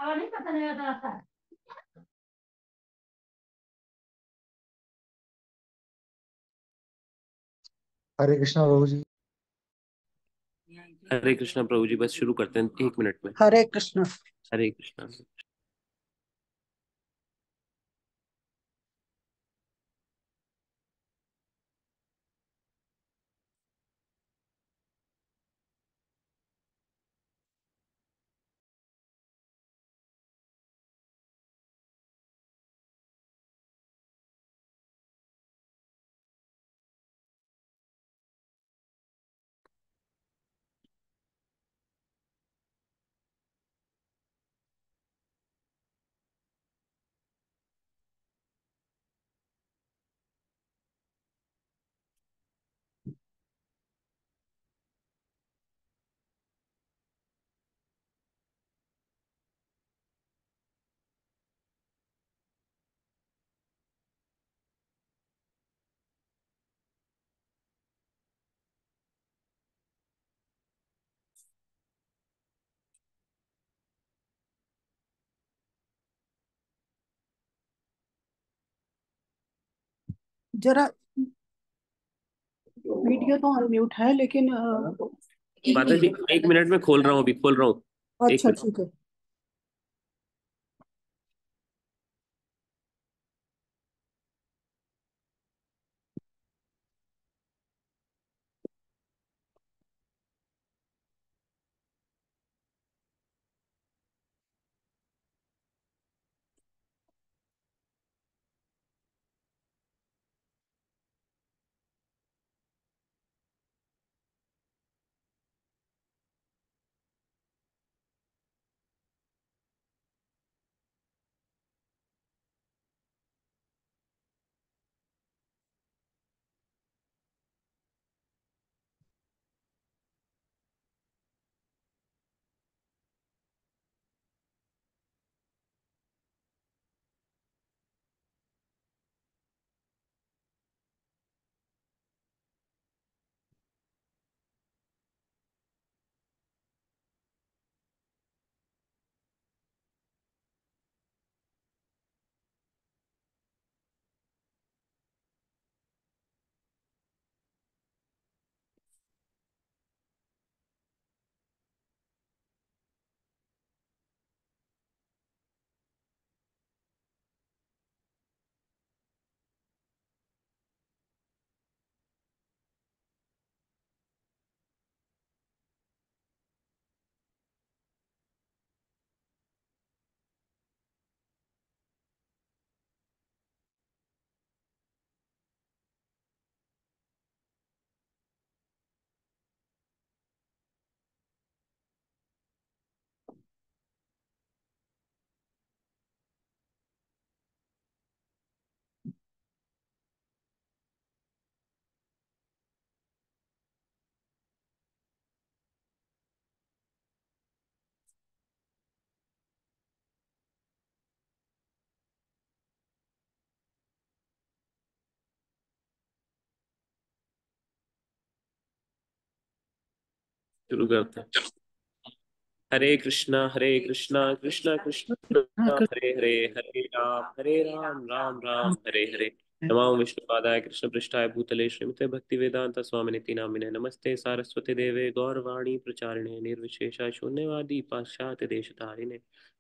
हरे कृष्णा प्रभु जी। हरे कृष्णा प्रभु जी, बस शुरू करते हैं 1 मिनट में। हरे कृष्ण। हरे कृष्णा। जरा वीडियो तो अनम्यूट है लेकिन बादल जी 1 मिनट में खोल रहा हूँ, अभी खोल रहा हूँ। एक अच्छा मिनट। ठीक है। शुरू करते हैं। हरे कृष्णा कृष्णा कृष्णा कृष्णा हरे हरे, हरे राम राम राम हरे हरे। नमो विष्णुपादाय कृष्ण पृष्ठाय भूतले श्रीमते भक्ति वेदांत स्वामिनिति नामिने नमस्ते सारस्वती देवे गौरवाणी प्रचारिणे निर्विशेषा शून्यवादी पाश्चात्य देशधारिणे।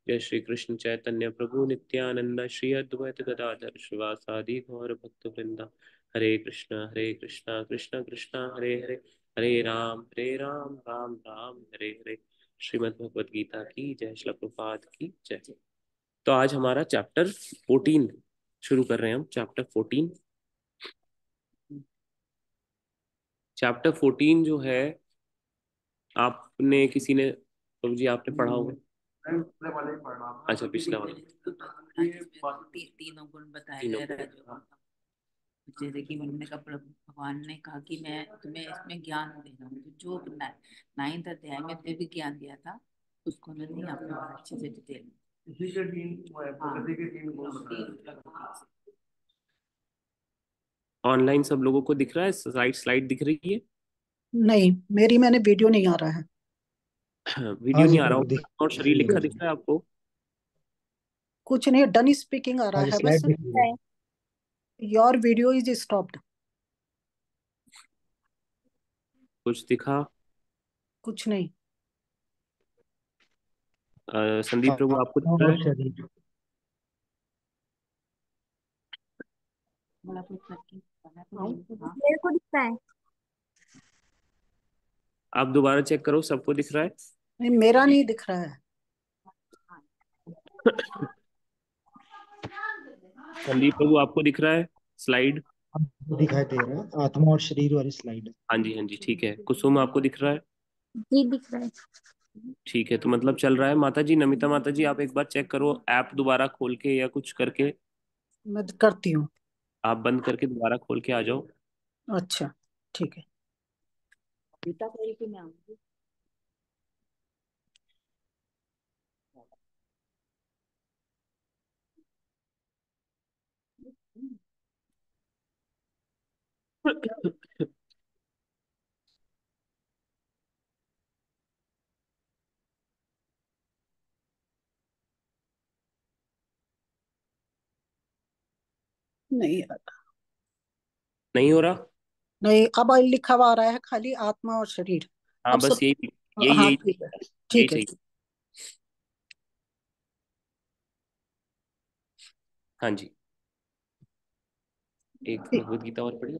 जय श्री कृष्ण चैतन्य प्रभु नित्यानंद श्री अद्वैत गदाधर श्रीवासादि गौर भक्त वृंदा। हरे कृष्णा कृष्णा कृष्णा हरे हरे, हरे राम राम राम हरे हरे। श्रीमद् भगवत गीता की जय, श्रील प्रभुपाद की जय। तो आज हमारा चैप्टर 14 शुरू कर रहे हैं हम। चैप्टर 14 जो है, आपने किसी ने, प्रभु जी आपने पढ़ा होगा। अच्छा, पिछला वाला। तीनों गुण बताए गए रजोगुण। जैसे कि उन्होंने कहा, प्रभु भगवान ने कहा कि मैं तुम्हें इसमें ज्ञान दे रहा हूँ, जो 9th अध्याय में तुम्हें भी ज्ञान दिया था उसको उन्होंने यहाँ पे बहुत अच्छे से डिटेल ऑनलाइन सब लोगों को दिख रहा है, स्लाइड दिख रही है। नहीं, मेरी मैंने वीडियो नहीं आ रहा है। वीडियो हाँ नहीं जी आ रहा प्रभु होगा और शरीर लिखा दिख रहा है आपको। कुछ नहीं, डन स्पीकिंग आ रहा आज है स्लाइड बस। दिख रही है। Your video is stopped. कुछ दिखा? कुछ नहीं। संदीप प्रभु आपको दिख रहा और है? शरीर। बड़ा कुछ करके बड़ा तो हाँ, नहीं। हाँ मेरे को दिखता है। आप दोबारा चेक करो, सबको दिख रहा है? नहीं, मेरा नहीं दिख रहा है। संदीप प्रभु आपको दिख रहा है स्लाइड? हमको दिखाई दे रहा है आत्मा और शरीर वाली स्लाइड। हाँ जी, हाँ जी, ठीक है। कुसुम आपको दिख रहा है? जी दिख रहा है। ठीक है, तो मतलब चल रहा है। माता जी, नमिता माता जी, आप एक बार चेक करो ऐप दोबारा खोल के या कुछ करके। मैं करती हूँ। आप बंद करके दोबारा खोल के आ जाओ। अच्छा ठीक है। गीता कही कि मैं आऊंगी। नहीं नहीं हो रहा? नहीं, अब लिखा हुआ आ रहा है खाली आत्मा और शरीर। हाँ, अब बस सब। यही यही हाँ यही ठीक है। यही ठीक है। चाहिए। हाँ जी, एक ठीक। भगवत गीता और पढ़िए।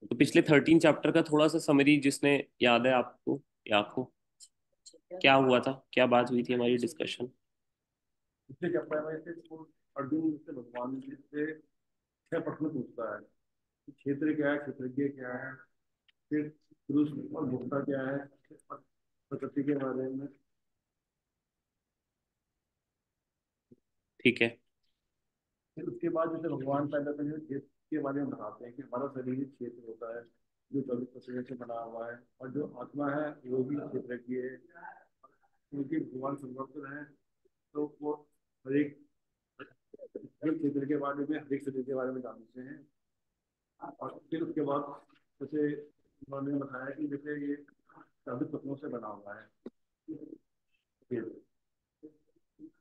तो पिछले 13 चैप्टर का थोड़ा सा समरी जिसने याद है आपको, या आपको क्या हुआ था, क्या बात हुई थी हमारी डिस्कशन? इसलिए जब मैं से अर्जुन से भगवान जी से 6 प्रश्न पूछता है कि क्षेत्र क्या है, क्षेत्रज्ञ क्या है, फिर पुरुष और भोक्ता क्या है, प्रकृति के बारे में। ठीक है। फिर उसके बाद जैसे भगवान पहले तो क्षेत्र के बारे में बताते हैं कि हमारा शरीर ही क्षेत्र होता है जो 24 से बना हुआ है, और जो आत्मा है वो भी क्षेत्रज्ञ है, क्योंकि भगवान सर्वत्र है। तो वो हर एक क्षेत्र के बारे में, हर एक शरीर के बारे में जानते हैं। और फिर उसके बाद जैसे उन्होंने बताया कि जैसे ये 24 तत्वों से बना हुआ है, फिर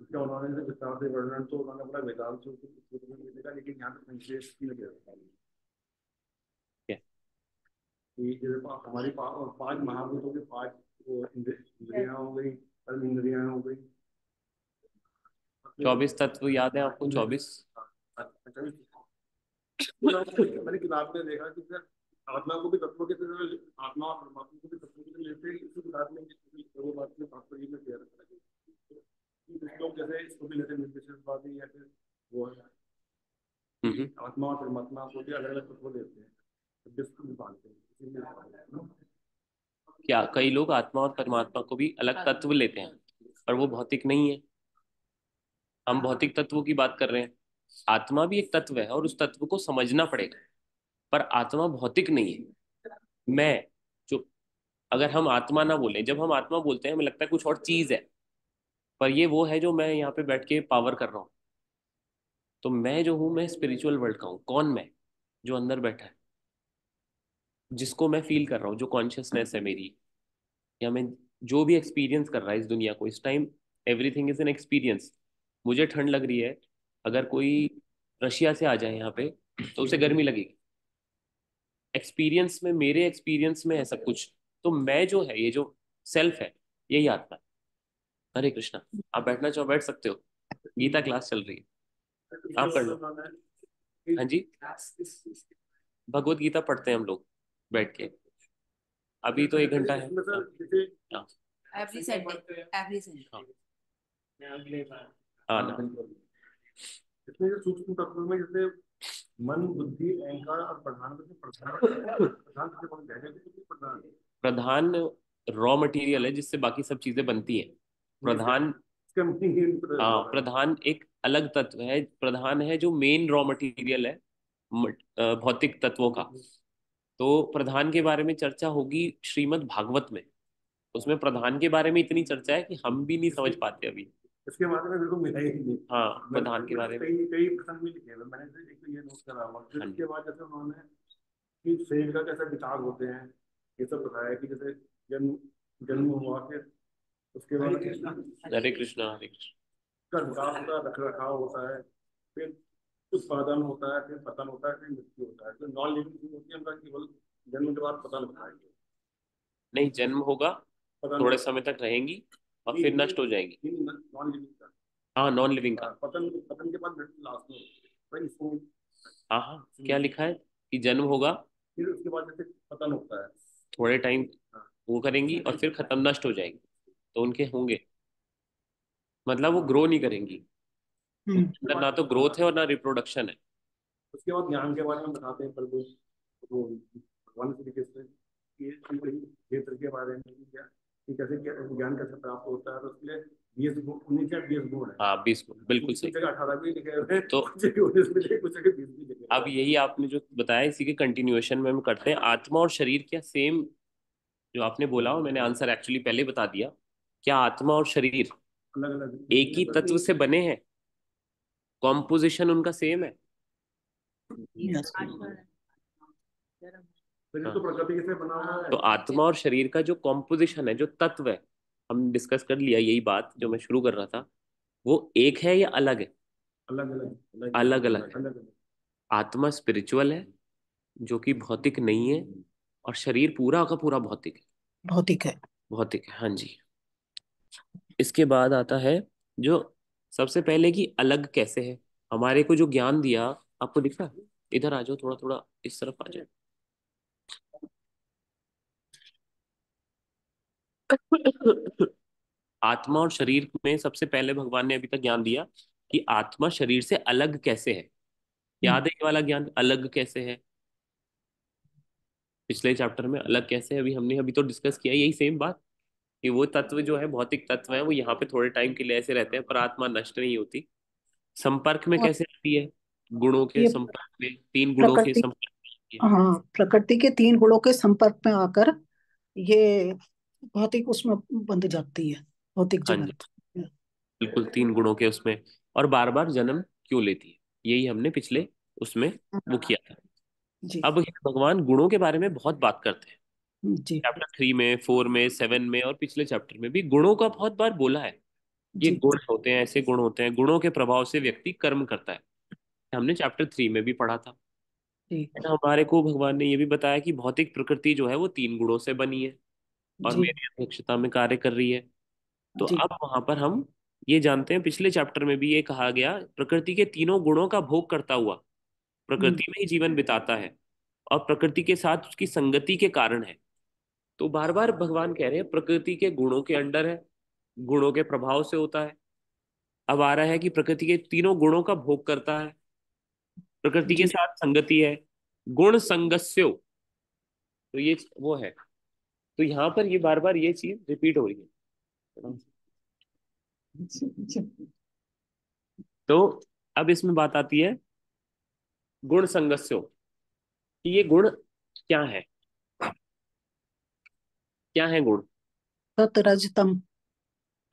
उसका उन्होंने जैसे विस्तार से वर्णन तो उन्होंने अपना वेदांत सूत्र में भी देखा, लेकिन यहाँ पे संक्षेप की लगे कि जैसे हमारी 5 महाभूतों की 5 इंद्रियां हो गई, कर्म इंद्रियां हो गई। 24 तत्व याद है आपको? 24? मैंने किताब में देखा कि सर आत्मा को भी तत्वों के तरह, आत्मा और परमात्मा को भी तत्वों की तरह लेते हैं। इसी किताब में वो बात में तात्पर्य में दिया रहता है कि कुछ लोग जैसे इसको भी लेते हैं निर्विशेषवादी, या फिर वो है आत्मा और परमात्मा को भी अलग अलग तत्व लेते हैं, जिसको भी मानते हैं, इसीलिए क्या कई लोग आत्मा और परमात्मा को भी अलग तत्व लेते हैं, पर वो भौतिक नहीं है। हम भौतिक तत्वों की बात कर रहे हैं। आत्मा भी एक तत्व है और उस तत्व को समझना पड़ेगा, पर आत्मा भौतिक नहीं है। मैं जो, अगर हम आत्मा ना बोलें, जब हम आत्मा बोलते हैं हमें लगता है कुछ और चीज है, पर ये वो है जो मैं यहाँ पे बैठ के पावर कर रहा हूँ। तो मैं जो हूँ, मैं स्पिरिचुअल वर्ल्ड का हूँ। कौन? मैं जो अंदर बैठा है, जिसको मैं फील कर रहा हूँ, जो कॉन्शियसनेस है मेरी, या मैं जो भी एक्सपीरियंस कर रहा है इस दुनिया को इस time. Everything is an experience. मुझे ठंड लग रही है, अगर कोई रशिया से आ जाए यहाँ पे तो उसे गर्मी लगेगी। एक्सपीरियंस में, मेरे एक्सपीरियंस में है सब कुछ। तो मैं जो है, ये जो सेल्फ है, यही आत्मा है। हरे कृष्णा। आप बैठना चाहो बैठ सकते हो, गीता क्लास चल रही है, आप कर लो। हाँ जी, भगवत गीता पढ़ते हैं हम लोग बैठ के। अभी तो 1 घंटा है। हाँ एवरी संडे, एवरी संडे। हाँ हाँ ना। इसमें जो सूक्ष्म तत्व में जैसे मन, बुद्धि, अहंकार और प्रधान प्रधान से कौन कह रहे हैं? प्रधान प्रधान रॉ मटेरियल है जिससे बाकी सब चीजें बनती हैं। प्रधान, इसका मीनिंग हाँ, प्रधान एक अलग तत्व है। प्रधान है जो मेन रॉ मटेरियल है भौतिक तत्वों का। तो प्रधान के बारे में चर्चा होगी श्रीमद् भागवत में। उसमें प्रधान के बारे में इतनी चर्चा है कि हम भी नहीं समझ पाते अभी। इसके बारे में बिल्कुल मिला ही नहीं। हाँ, प्रधान के बारे में। कई कई प्रसंग भी लिखे हुए मैंने, एक तो ये नोट करा हुआ। फिर हाँ जी। उसके बाद जैसे उन्होंने कि शरीर का कैसे विकार होते हैं, ये सब बताया कि जैसे जन्म जन्म हुआ, फिर उसके बाद हरे कृष्णा हरे कृष्णा। का विकास होता है, रख रखाव होता है, फिर उत्पादन होता है, फिर पतन होता है, फिर मृत्यु होता है। तो नॉन लिविंग थिंग होती है उनका केवल जन्म के बाद पतन होता है। नहीं, जन्म होगा, पतन थोड़े समय तक रहेंगी और फिर नष्ट हो जाएंगी। नॉन लिविंग का, हाँ, नॉन लिविंग का। पतन पतन के बाद मृत्यु लास्ट में होती है। भाई इसको हाँ हाँ, क्या लिखा है कि जन्म होगा, फिर उसके बाद जैसे पतन होता है। थोड़े टाइम हाँ। वो करेंगी और फिर खत्म, नष्ट हो जाएंगी। तो उनके होंगे, मतलब वो ग्रो नहीं करेंगी, उनके अंदर ना तो ग्रोथ है और ना रिप्रोडक्शन है। उसके बाद ज्ञान के बारे में बताते हैं प्रभु, वो भगवान श्री कृष्ण के क्षेत्र के बारे में, कि क्या कि कैसे क्या ज्ञान कैसे प्राप्त होता है। तो उसके लिए 20 गुण, 19 या 20 गुण है। हाँ, 20 बिल्कुल कुछ सही। जगह 18 भी लिखे हुए हैं, तो कुछ जगह 19 भी लिखे, कुछ जगह 20 भी लिखे अब हुए हैं। यही आपने जो बताया, इसी के कंटिन्यूएशन में हम करते हैं। आत्मा और शरीर क्या सेम, जो आपने बोला हो मैंने आंसर एक्चुअली पहले बता दिया। क्या आत्मा और शरीर अलग अलग एक ही तत्व से बने हैं? कॉम्पोजिशन उनका सेम है। यस। शरीर तो हाँ, प्रकृति से बना हुआ है। तो आत्मा और शरीर का जो कॉम्पोजिशन है, जो तत्व है, हम डिस्कस कर लिया यही बात जो मैं शुरू कर रहा था। वो एक है या अलग है? अलग अलग अलग अलग है। अलग अलग। आत्मा स्पिरिचुअल है, जो कि भौतिक नहीं है, और शरीर पूरा का पूरा भौतिक है। भौतिक है। भौतिक है, हाँ जी। इसके बाद आता है जो सबसे पहले कि अलग कैसे है। हमारे को जो ज्ञान दिया, आपको दिख रहा है? इधर आ जाओ, थोड़ा थोड़ा इस तरफ आ जाओ। आत्मा और शरीर में सबसे पहले भगवान ने अभी तक ज्ञान दिया कि आत्मा शरीर से अलग कैसे है। याद है ये वाला ज्ञान, अलग कैसे है? पिछले चैप्टर में अलग कैसे है, हमने अभी तो डिस्कस किया यही सेम बात, कि वो तत्व जो है, भौतिक तत्व है, वो यहाँ पे थोड़े टाइम के लिए ऐसे रहते हैं, पर आत्मा नष्ट नहीं होती। संपर्क में और कैसे आती है? गुणों के ये संपर्क में, 3 गुणों के प्रकृति, संपर्क में आती है। हाँ, प्रकृति के 3 गुणों के संपर्क में आकर ये भौतिक उसमें बंध जाती है, भौतिक हाँ जी, जगत। बिल्कुल, 3 गुणों के उसमें। और बार बार जन्म क्यों लेती है, यही हमने पिछले उसमें वो किया था। जी अब भगवान गुणों के बारे में बहुत बात करते हैं। जी चैप्टर 3 में, 4 में, 7 में और पिछले चैप्टर में भी गुणों का बहुत बार बोला है। ये जी गुण होते हैं, ऐसे गुण होते हैं, गुणों के प्रभाव से व्यक्ति कर्म करता है। हमने चैप्टर 3 में भी पढ़ा था। जी And हमारे को भगवान ने ये भी बताया कि भौतिक प्रकृति जो है वो 3 गुणों से बनी है और जी मेरी अध्यक्षता में कार्य कर रही है। तो जी अब वहां पर हम ये जानते हैं, पिछले चैप्टर में भी ये कहा गया, प्रकृति के 3 गुणों का भोग करता हुआ हम्म, प्रकृति में ही जीवन बिताता है और प्रकृति के साथ उसकी संगति के कारण है। तो बार बार भगवान कह रहे हैं प्रकृति के गुणों के अंडर है, गुणों के प्रभाव से होता है। अब आ रहा है कि प्रकृति के 3 गुणों का भोग करता है, प्रकृति के जी साथ संगति है, गुण संगस्यो। तो ये वो है। तो यहाँ पर ये बार बार ये चीज रिपीट हो रही है। तो अब इसमें बात आती है गुण संगस्यो, कि ये गुण क्या है, क्या है गुण? सत रज तम।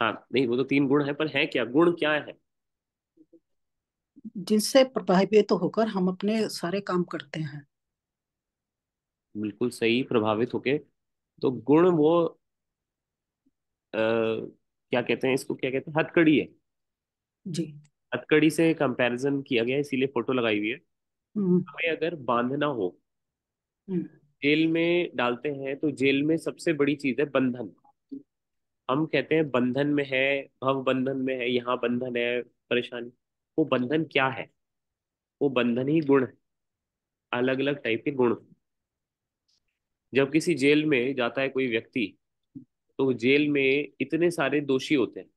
हाँ, नहीं, वो तो 3 गुण है, पर है क्या, गुण क्या है? जिनसे प्रभावित होकर हम अपने सारे काम करते हैं। बिल्कुल सही, प्रभावित होके। तो गुण वो क्या कहते हैं इसको, क्या कहते हैं, हथकड़ी है। जी। हथकड़ी से कंपैरिजन किया गया, इसीलिए फोटो लगाई हुई है। हम्म हमें अगर बांधना हो, हम्म जेल में डालते हैं, तो जेल में सबसे बड़ी चीज है बंधन। हम कहते हैं बंधन में है, भव बंधन में है, यहाँ बंधन है, परेशानी। वो बंधन क्या है? वो बंधन ही गुण है, अलग अलग टाइप के गुण। जब किसी जेल में जाता है कोई व्यक्ति, तो जेल में इतने सारे दोषी होते हैं।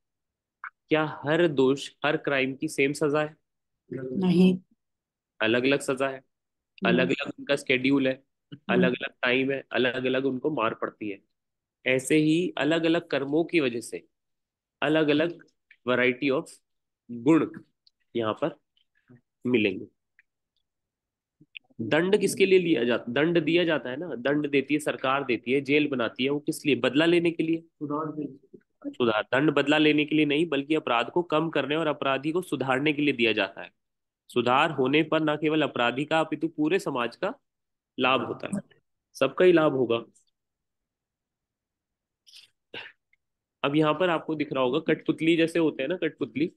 क्या हर दोष, हर क्राइम की सेम सजा है? नहीं। अलग अलग सजा है, अलग हम्म, अलग उनका स्केड्यूल है, अलग हम्म, अलग टाइम है, अलग अलग उनको मार पड़ती है। ऐसे ही अलग अलग कर्मों की वजह से अलग अलग वैरायटी ऑफ गुण यहाँ पर मिलेंगे। दंड किसके लिए लिया जाता, दंड दिया जाता है ना, दंड देती है सरकार, देती है, जेल बनाती है, वो किस लिए, बदला लेने के लिए। सुधार, दंड बदला लेने के लिए नहीं, बल्कि अपराध को कम करने और अपराधी को सुधारने के लिए दिया जाता है। सुधार होने पर न केवल अपराधी का अपितु पूरे समाज का लाभ होता है, सबका ही लाभ होगा। अब यहाँ पर आपको दिख रहा होगा कठपुतली जैसे होते हैं ना, कठपुतली,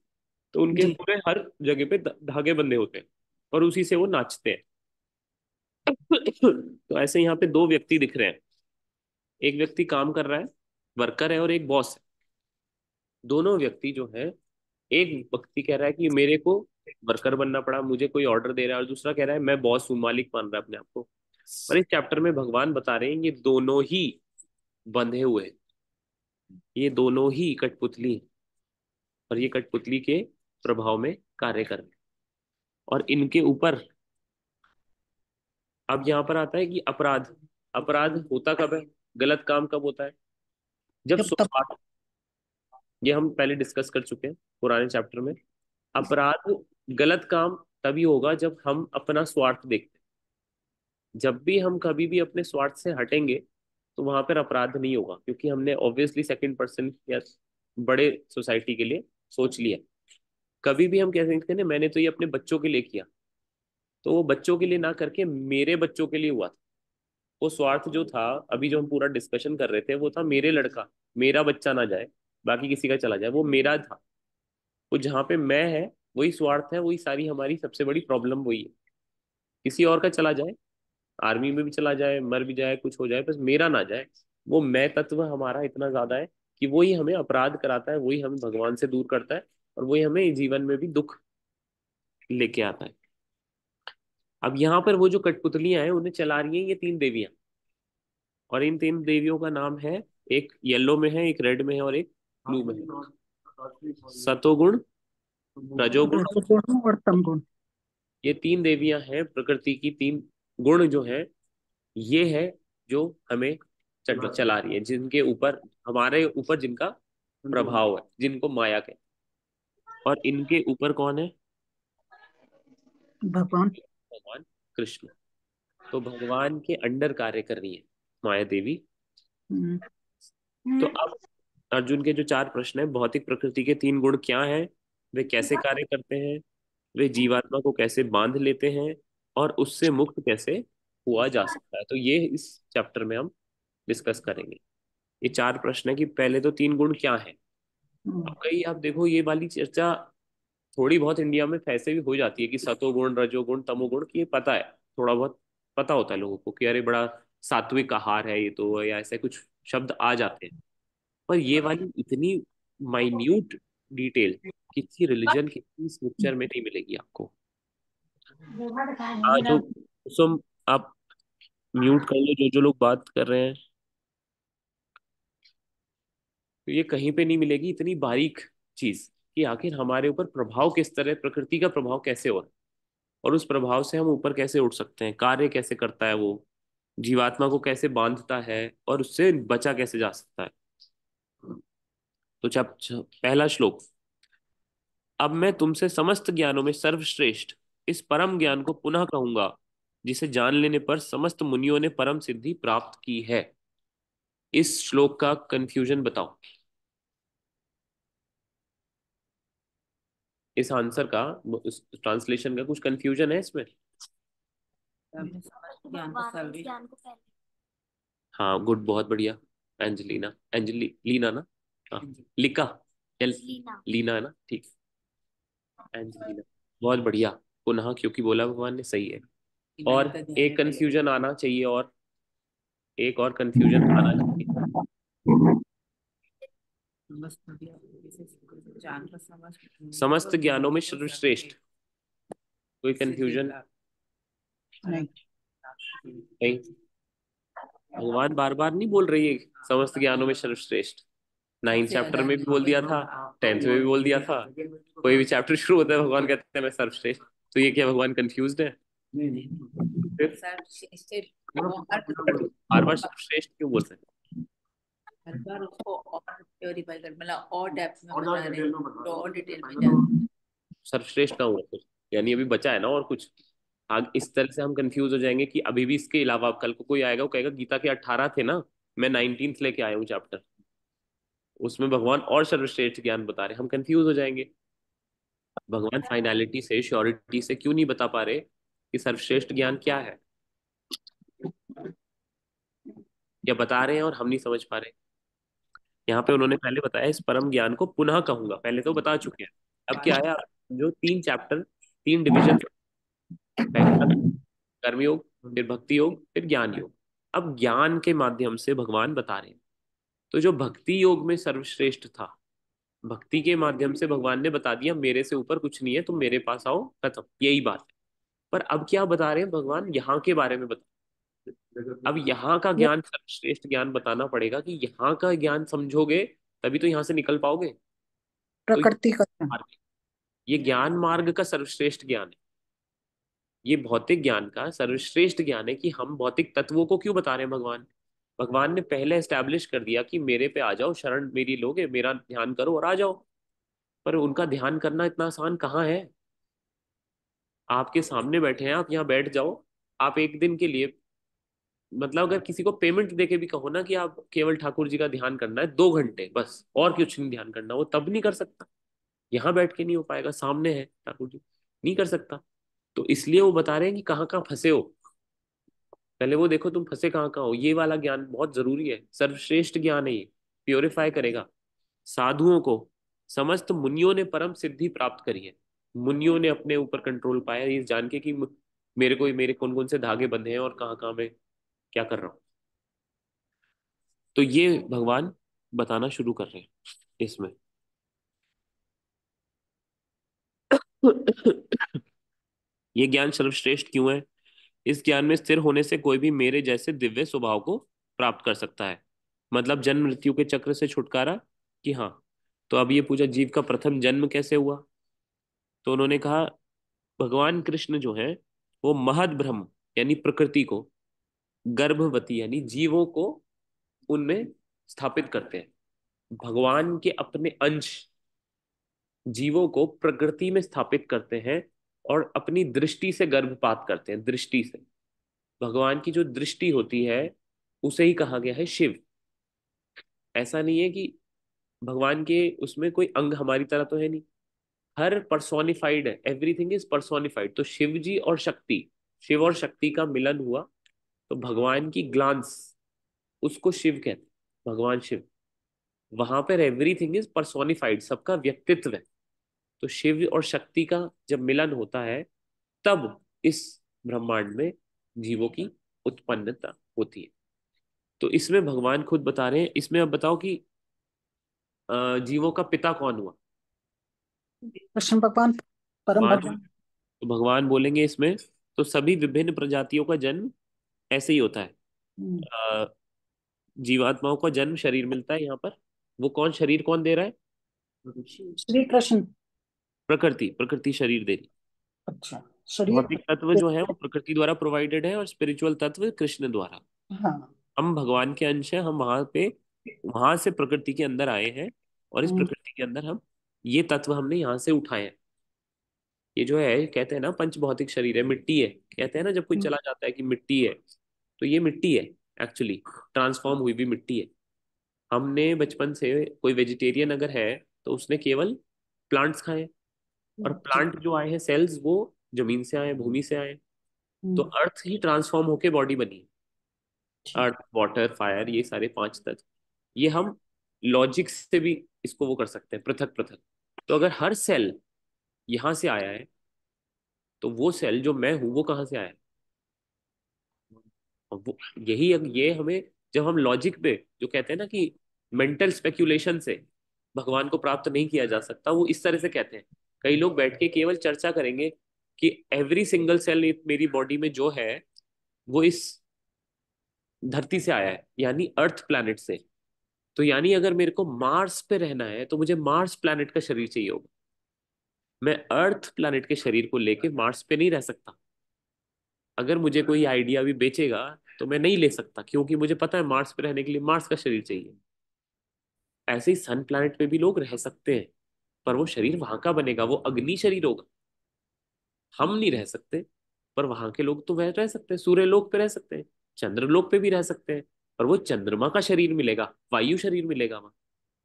तो उनके जी पूरे हर जगह पे धागे बंधे होते हैं और उसी से वो नाचते हैं। तो ऐसे यहाँ पे दो व्यक्ति दिख रहे हैं, एक व्यक्ति काम कर रहा है, वर्कर है, और एक बॉस है। दोनों व्यक्ति जो है, एक व्यक्ति कह रहा है कि मेरे को वर्कर बनना पड़ा, मुझे कोई ऑर्डर दे रहा है, और दूसरा कह रहा है मैं बॉस हूँ, मालिक मान रहा है अपने आप को। और इस चैप्टर में भगवान बता रहे हैं ये दोनों ही बंधे हुए हैं, ये दोनों ही कठपुतली हैं, और ये कठपुतली के प्रभाव में कार्य कर रहे हैं। और इनके ऊपर अब यहाँ पर आता है कि अपराध, अपराध होता कब है, गलत काम कब होता है, जब जब तक स्वार्थ, ये हम पहले डिस्कस कर चुके हैं पुराने चैप्टर में। अपराध, गलत काम तभी होगा जब हम अपना स्वार्थ देखते हैं। जब भी हम कभी भी अपने स्वार्थ से हटेंगे तो वहां पर अपराध नहीं होगा, क्योंकि हमने ऑब्वियसली सेकंड पर्सन या बड़े सोसाइटी के लिए सोच लिया। कभी भी हम कह सकते हैं ना, मैंने तो ये अपने बच्चों के लिए किया, तो वो बच्चों के लिए ना करके मेरे बच्चों के लिए हुआ था। वो स्वार्थ जो था, अभी जो हम पूरा डिस्कशन कर रहे थे, वो था मेरे लड़का, मेरा बच्चा ना जाए, बाकी किसी का चला जाए, वो मेरा था। वो जहाँ पे मैं है वही स्वार्थ है, वही सारी हमारी सबसे बड़ी प्रॉब्लम वही है। किसी और का चला जाए, आर्मी में भी चला जाए, मर भी जाए, कुछ हो जाए, बस मेरा ना जाए। वो मैं तत्व हमारा इतना ज्यादा है कि वही हमें अपराध कराता है, वही हमें भगवान से दूर करता है, और वही हमें जीवन में भी दुख लेके आता है। अब यहाँ पर वो जो कठपुतलियां हैं उन्हें चला रही हैं ये तीन देवियां, और इन तीन देवियों का नाम है, एक येलो में है, एक रेड में है, और एक ब्लू में है। सतोगुण, रजोगुण, रजोगुण और तमगुण। ये तीन देवियां हैं, प्रकृति की तीन गुण जो है, ये है जो हमें चला रही है, जिनके ऊपर, हमारे ऊपर जिनका प्रभाव है, जिनको माया के, और इनके ऊपर कौन है, भगवान। भगवान कृष्ण। तो भगवान के अंडर कार्य कर रही है माया देवी। हम्म, तो अब अर्जुन के जो चार प्रश्न है, भौतिक प्रकृति के तीन गुण क्या हैं, वे कैसे कार्य करते हैं, वे जीवात्मा को कैसे बांध लेते हैं, और उससे मुक्त कैसे हुआ जा सकता है, तो ये इस चैप्टर में हम डिस्कस करेंगे। ये चार प्रश्न है कि पहले तो तीन गुण क्या है। अब कई आप देखो ये वाली चर्चा थोड़ी बहुत इंडिया में ऐसे भी हो जाती है कि सतोगुण, रजोगुण, तमोगुण, की ये पता है, थोड़ा बहुत पता होता है लोगों को कि अरे बड़ा सात्विक आहार है ये तो, या ऐसे कुछ शब्द आ जाते हैं। पर ये वाली इतनी माइन्यूट डिटेल किसी रिलीजन, किसी स्क्रिप्चर में नहीं मिलेगी आपको। हाँ, जो कुसुम, आप म्यूट कर लो, जो जो लोग बात कर रहे हैं, तो ये कहीं पे नहीं मिलेगी इतनी बारीक चीज कि आखिर हमारे ऊपर प्रभाव किस तरह, प्रकृति का प्रभाव कैसे हो रहा है, और उस प्रभाव से हम ऊपर कैसे उठ सकते हैं, कार्य कैसे करता है वो, जीवात्मा को कैसे बांधता है, और उससे बचा कैसे जा सकता है। तो पहला श्लोक, अब मैं तुमसे समस्त ज्ञानों में सर्वश्रेष्ठ इस परम ज्ञान को पुनः कहूंगा, जिसे जान लेने पर समस्त मुनियों ने परम सिद्धि प्राप्त की है। इस श्लोक का कंफ्यूजन बताओ, इस आंसर का, इस ट्रांसलेशन का कुछ कंफ्यूजन है इसमें। हमने समस्त ज्ञान को सर्वे हाँ गुड, बहुत बढ़िया। एंजलिना, लीना ना, हाँ, लिका, लीना है ना, ठीक, एंजलिना, बहुत बढ़िया। पुनः क्योंकि बोला भगवान ने, सही है। और एक कंफ्यूजन आना चाहिए, और एक और कंफ्यूजन आना चाहिए। जान का समस्त समस्त ज्ञानों में सर्वश्रेष्ठ, कोई कंफ्यूजन नहीं। नहीं? भगवान बार बार नहीं बोल रही है समस्त ज्ञानों में सर्वश्रेष्ठ, 9th चैप्टर में भी बोल दिया था, 10th में भी बोल दिया था। कोई भी चैप्टर शुरू होता है भगवान कहते हैं मैं सर्वश्रेष्ठ, तो ये क्या भगवान कंफ्यूज्ड है? फिर बार बार सर्वश्रेष्ठ क्यों बोल रहे हैं? हर बार उसको और प्योरीफाई कर, मतलब और डेप्थ में बता रहे हैं, तो और डिटेल में जाए। सर्वश्रेष्ठ का हुआ फिर, यानी अभी बचा है ना और कुछ। आग इस तरह से हम कंफ्यूज हो जाएंगे कि अभी भी इसके अलावा कल को कोई आएगा वो कहेगा गीता के 18 थे ना, मैं 19th लेके आया हूँ चैप्टर, उसमें भगवान और सर्वश्रेष्ठ ज्ञान बता रहे, हम कंफ्यूज हो जाएंगे। भगवान फाइनलिटी से, श्योरिटी से क्यों नहीं बता पा रहे कि सर्वश्रेष्ठ ज्ञान क्या है? या बता रहे हैं और हम नहीं समझ पा रहे। यहाँ पे उन्होंने पहले बताया इस परम ज्ञान को पुनः कहूंगा, पहले तो बता चुके हैं। अब क्या है, जो 3 चैप्टर, 3 डिविजन, पहला कर्मयोग, फिर भक्ति योग, फिर ज्ञान योग। अब ज्ञान के माध्यम से भगवान बता रहे हैं। तो जो भक्ति योग में सर्वश्रेष्ठ था, भक्ति के माध्यम से भगवान ने बता दिया मेरे से ऊपर कुछ नहीं है, तुम मेरे पास आओ, खत्म, यही बात है। पर अब क्या बता रहे हैं भगवान, यहाँ के बारे में बता। अब यहाँ का ये ज्ञान, सर्वश्रेष्ठ ज्ञान बताना पड़ेगा कि यहाँ का ज्ञान समझोगे तभी तो यहाँ से निकल पाओगे। तो प्रकृति का ज्ञान। ये ज्ञान मार्ग का सर्वश्रेष्ठ ज्ञान है। ये भौतिक ज्ञान का सर्वश्रेष्ठ ज्ञान है कि हम भौतिक तत्वों को क्यों बता रहे हैं भगवान। भगवान ने पहले एस्टैब्लिश कर दिया कि मेरे पे आ जाओ, शरण मेरी लोगे, मेरा ध्यान करो और आ जाओ। पर उनका ध्यान करना इतना आसान कहाँ है। आपके सामने बैठे हैं, आप यहाँ बैठ जाओ। आप एक दिन के लिए, मतलब अगर किसी को पेमेंट देके भी कहो ना कि आप केवल ठाकुर जी का ध्यान करना है 2 घंटे बस, और कुछ नहीं ध्यान करना, वो तब नहीं कर सकता। यहाँ बैठ के नहीं हो पाएगा, सामने है ठाकुर जी, नहीं कर सकता। तो इसलिए वो बता रहे हैं कि कहाँ कहाँ फंसे हो, पहले वो देखो तुम फंसे कहाँ कहाँ हो। ये वाला ज्ञान बहुत जरूरी है, सर्वश्रेष्ठ ज्ञान है ये, प्योरीफाई करेगा साधुओं को। समस्त मुनियों ने परम सिद्धि प्राप्त करी है। मुनियों ने अपने ऊपर कंट्रोल पाया ये जान के कि मेरे को, मेरे कौन कौन से धागे बंधे हैं और कहाँ कहाँ मैं क्या कर रहा हूँ। तो ये भगवान बताना शुरू कर रहे हैं इसमें। ये ज्ञान सर्वश्रेष्ठ क्यों है? इस ज्ञान में स्थिर होने से कोई भी मेरे जैसे दिव्य स्वभाव को प्राप्त कर सकता है। मतलब जन्म मृत्यु के चक्र से छुटकारा, कि हाँ। तो अब ये पूछा जीव का प्रथम जन्म कैसे हुआ, तो उन्होंने कहा भगवान कृष्ण जो है वो महद ब्रह्म यानी प्रकृति को, गर्भवती यानी जीवों को उनमें स्थापित करते हैं। भगवान के अपने अंश जीवों को प्रकृति में स्थापित करते हैं और अपनी दृष्टि से गर्भपात करते हैं। दृष्टि से, भगवान की जो दृष्टि होती है उसे ही कहा गया है शिव। ऐसा नहीं है कि भगवान के उसमें कोई अंग हमारी तरह तो है नहीं, हर पर्सोनिफाइड है, एवरीथिंग इज पर्सोनिफाइड। तो शिव जी और शक्ति, शिव और शक्ति का मिलन हुआ तो भगवान की ग्लांस, उसको शिव कहते हैं, भगवान शिव। वहां पर एवरीथिंग इज पर्सोनिफाइड, सबका व्यक्तित्व है। तो शिव और शक्ति का जब मिलन होता है तब इस ब्रह्मांड में जीवों की उत्पन्नता होती है। तो इसमें भगवान खुद बता रहे हैं। इसमें अब बताओ कि जीवों का पिता कौन हुआ? कृष्ण भगवान, परम भगवान। भगवान। तो भगवान बोलेंगे इसमें, तो सभी विभिन्न प्रजातियों का जन्म ऐसे ही होता है। हम्म, अ, जीवात्माओं का जन्म शरीर मिलता है यहाँ पर। वो कौन, शरीर कौन दे रहा है? श्री कृष्ण। प्रकृति, प्रकृति शरीर दे रही। अच्छा, शरीर। भौतिक तत्व जो है वो प्रकृति द्वारा प्रोवाइडेड है और स्पिरिचुअल तत्व कृष्ण द्वारा। हाँ। हम भगवान के अंश हैं, हम वहां पे, वहां से प्रकृति के अंदर आए हैं और इस हम्म, प्रकृति के अंदर हम ये तत्व हमने यहाँ से उठाए हैं। ये जो है कहते हैं ना पंच भौतिक शरीर है, मिट्टी है, कहते हैं ना जब कोई हम्म, चला जाता है कि मिट्टी है, तो ये मिट्टी है, एक्चुअली ट्रांसफॉर्म हुई भी मिट्टी है। हमने बचपन से, कोई वेजिटेरियन अगर है तो उसने केवल प्लांट्स खाए हैं, और ठीक। प्लांट जो आए हैं सेल्स वो जमीन से आए, भूमि से आए। तो हम्म, अर्थ ही ट्रांसफॉर्म होके बॉडी बनी। ठीक। अर्थ, वाटर, फायर, ये सारे 5 तत्व, ये हम लॉजिक से भी इसको वो कर सकते हैं पृथक पृथक। तो अगर हर सेल यहाँ से आया है तो वो सेल जो मैं हूँ वो कहाँ से आया है? और वो यही, ये हमें, जब हम लॉजिक पे जो कहते हैं ना कि मेंटल स्पेक्यूलेशन से भगवान को प्राप्त नहीं किया जा सकता, वो इस तरह से कहते हैं। कई लोग बैठ के केवल चर्चा करेंगे कि एवरी सिंगल सेल मेरी बॉडी में जो है वो इस धरती से आया है, यानी अर्थ प्लैनेट से। तो यानी अगर मेरे को मार्स पे रहना है तो मुझे मार्स प्लैनेट का शरीर चाहिए होगा। मैं अर्थ प्लैनेट के शरीर को लेके मार्स पे नहीं रह सकता। अगर मुझे कोई आइडिया भी बेचेगा तो मैं नहीं ले सकता, क्योंकि मुझे पता है मार्स पे रहने के लिए मार्स का शरीर चाहिए। ऐसे ही सन प्लैनेट पे भी लोग रह सकते हैं, पर वो शरीर वहां का बनेगा, वो अग्नि शरीर होगा। हम नहीं रह सकते, पर वहां के लोग तो वह रह सकते हैं, सूर्य लोक पे रह सकते हैं, चंद्र लोक पे भी रह सकते हैं। पर वो चंद्रमा का शरीर मिलेगा, वायु शरीर मिलेगा वहां।